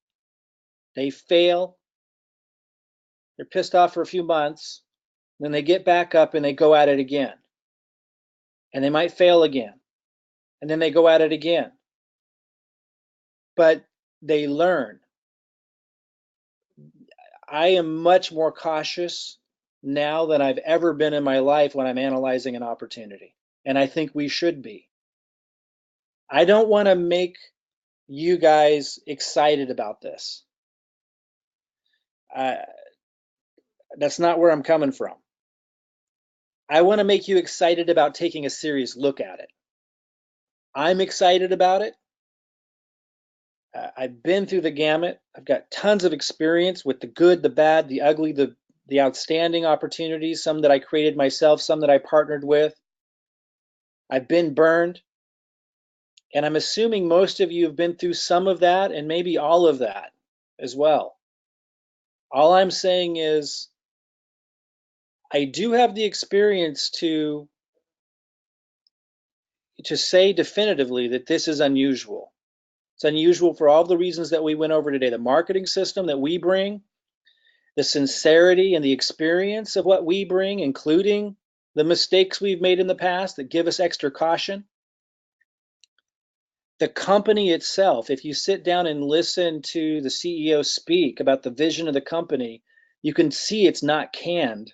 they fail, they're pissed off for a few months, then they get back up and they go at it again. And they might fail again, and then they go at it again. But they learn. I am much more cautious now than I've ever been in my life when I'm analyzing an opportunity. And I think we should be. I don't want to make you guys excited about this. That's not where I'm coming from. I want to make you excited about taking a serious look at it. I'm excited about it. I've been through the gamut. I've got tons of experience with the good, the bad, the ugly, the outstanding opportunities, some that I created myself, some that I partnered with. I've been burned. And I'm assuming most of you have been through some of that and maybe all of that as well. All I'm saying is I do have the experience to say definitively that this is unusual. It's unusual for all the reasons that we went over today. The marketing system that we bring, the sincerity and the experience of what we bring, including the mistakes we've made in the past that give us extra caution. The company itself, if you sit down and listen to the CEO speak about the vision of the company, you can see it's not canned.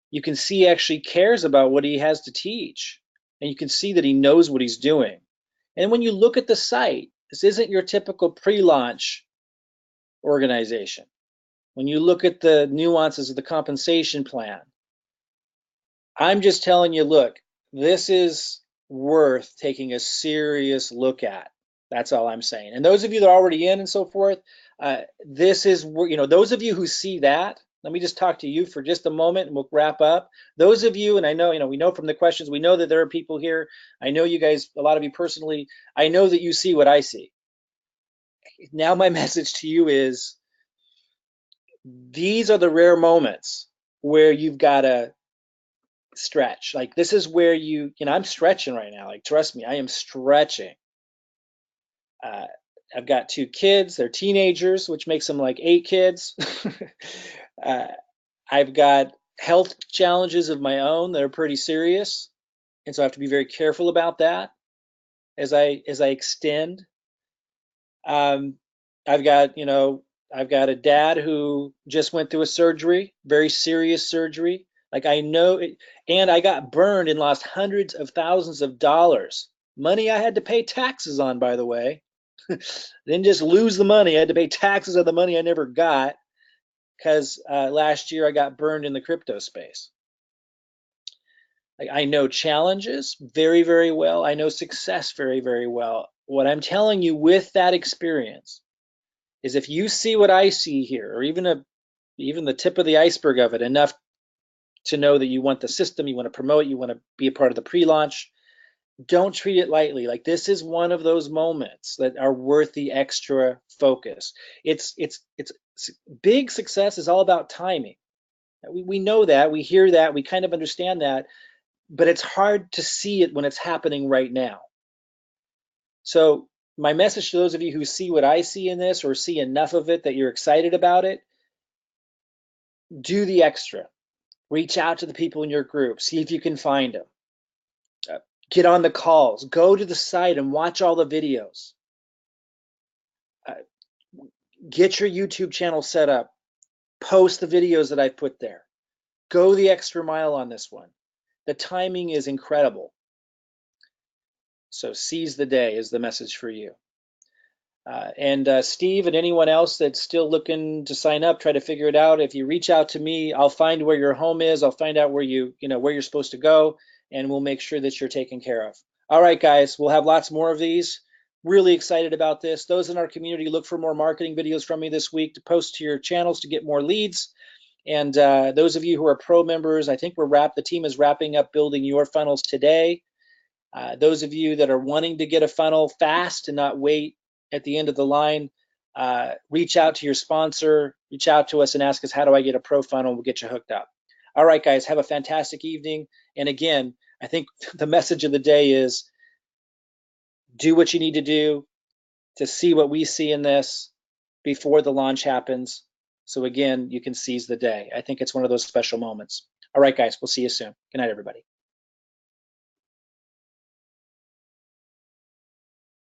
You can see he actually cares about what he has to teach. And you can see that he knows what he's doing. And when you look at the site, this isn't your typical pre-launch organization. When you look at the nuances of the compensation plan, I'm just telling you, look, this is worth taking a serious look at. That's all I'm saying. And those of you that are already in and so forth, this is, those of you who see that, let me just talk to you for just a moment and we'll wrap up. Those of you, and I know, we know from the questions, we know that there are people here. I know you guys, a lot of you personally, I know that you see what I see. Now my message to you is, these are the rare moments where you've got to stretch. Like this is where I'm stretching right now. Like trust me, I am stretching. I've got 2 kids. They're teenagers, which makes them like 8 kids. I've got health challenges of my own that are pretty serious, and so I have to be very careful about that as I extend. I've got a dad who just went through a surgery, very serious surgery. Like I know it, and I got burned and lost hundreds of thousands of dollars. Money I had to pay taxes on, by the way. Didn't just lose the money. I had to pay taxes on the money I never got because last year I got burned in the crypto space. Like I know challenges very, very well. I know success very, very well. What I'm telling you with that experience is if you see what I see here, or even the tip of the iceberg of it, enough to know that you want the system, you want to promote, you want to be a part of the pre-launch, don't treat it lightly. Like this is one of those moments that are worth the extra focus. It's big success is all about timing. We know that, we hear that, we kind of understand that, but it's hard to see it when it's happening right now. So my message to those of you who see what I see in this or see enough of it that you're excited about it, do the extra. Reach out to the people in your group. See if you can find them. Get on the calls. Go to the site and watch all the videos. Get your YouTube channel set up. Post the videos that I put there. Go the extra mile on this one. The timing is incredible. So seize the day is the message for you. And Steve and anyone else that's still looking to sign up, try to figure it out. If you reach out to me, I'll find where your home is. I'll find out where where you're supposed to go, and we'll make sure that you're taken care of. All right, guys, we'll have lots more of these. Really excited about this. Those in our community, look for more marketing videos from me this week to post to your channels to get more leads. And those of you who are pro members, I think the team is wrapping up building your funnels today. Those of you that are wanting to get a funnel fast and not wait at the end of the line, reach out to your sponsor, reach out to us and ask us, how do I get a pro funnel? We'll get you hooked up. All right, guys, have a fantastic evening. And again, I think the message of the day is do what you need to do to see what we see in this before the launch happens. So again, you can seize the day. I think it's one of those special moments. All right, guys, we'll see you soon. Good night, everybody.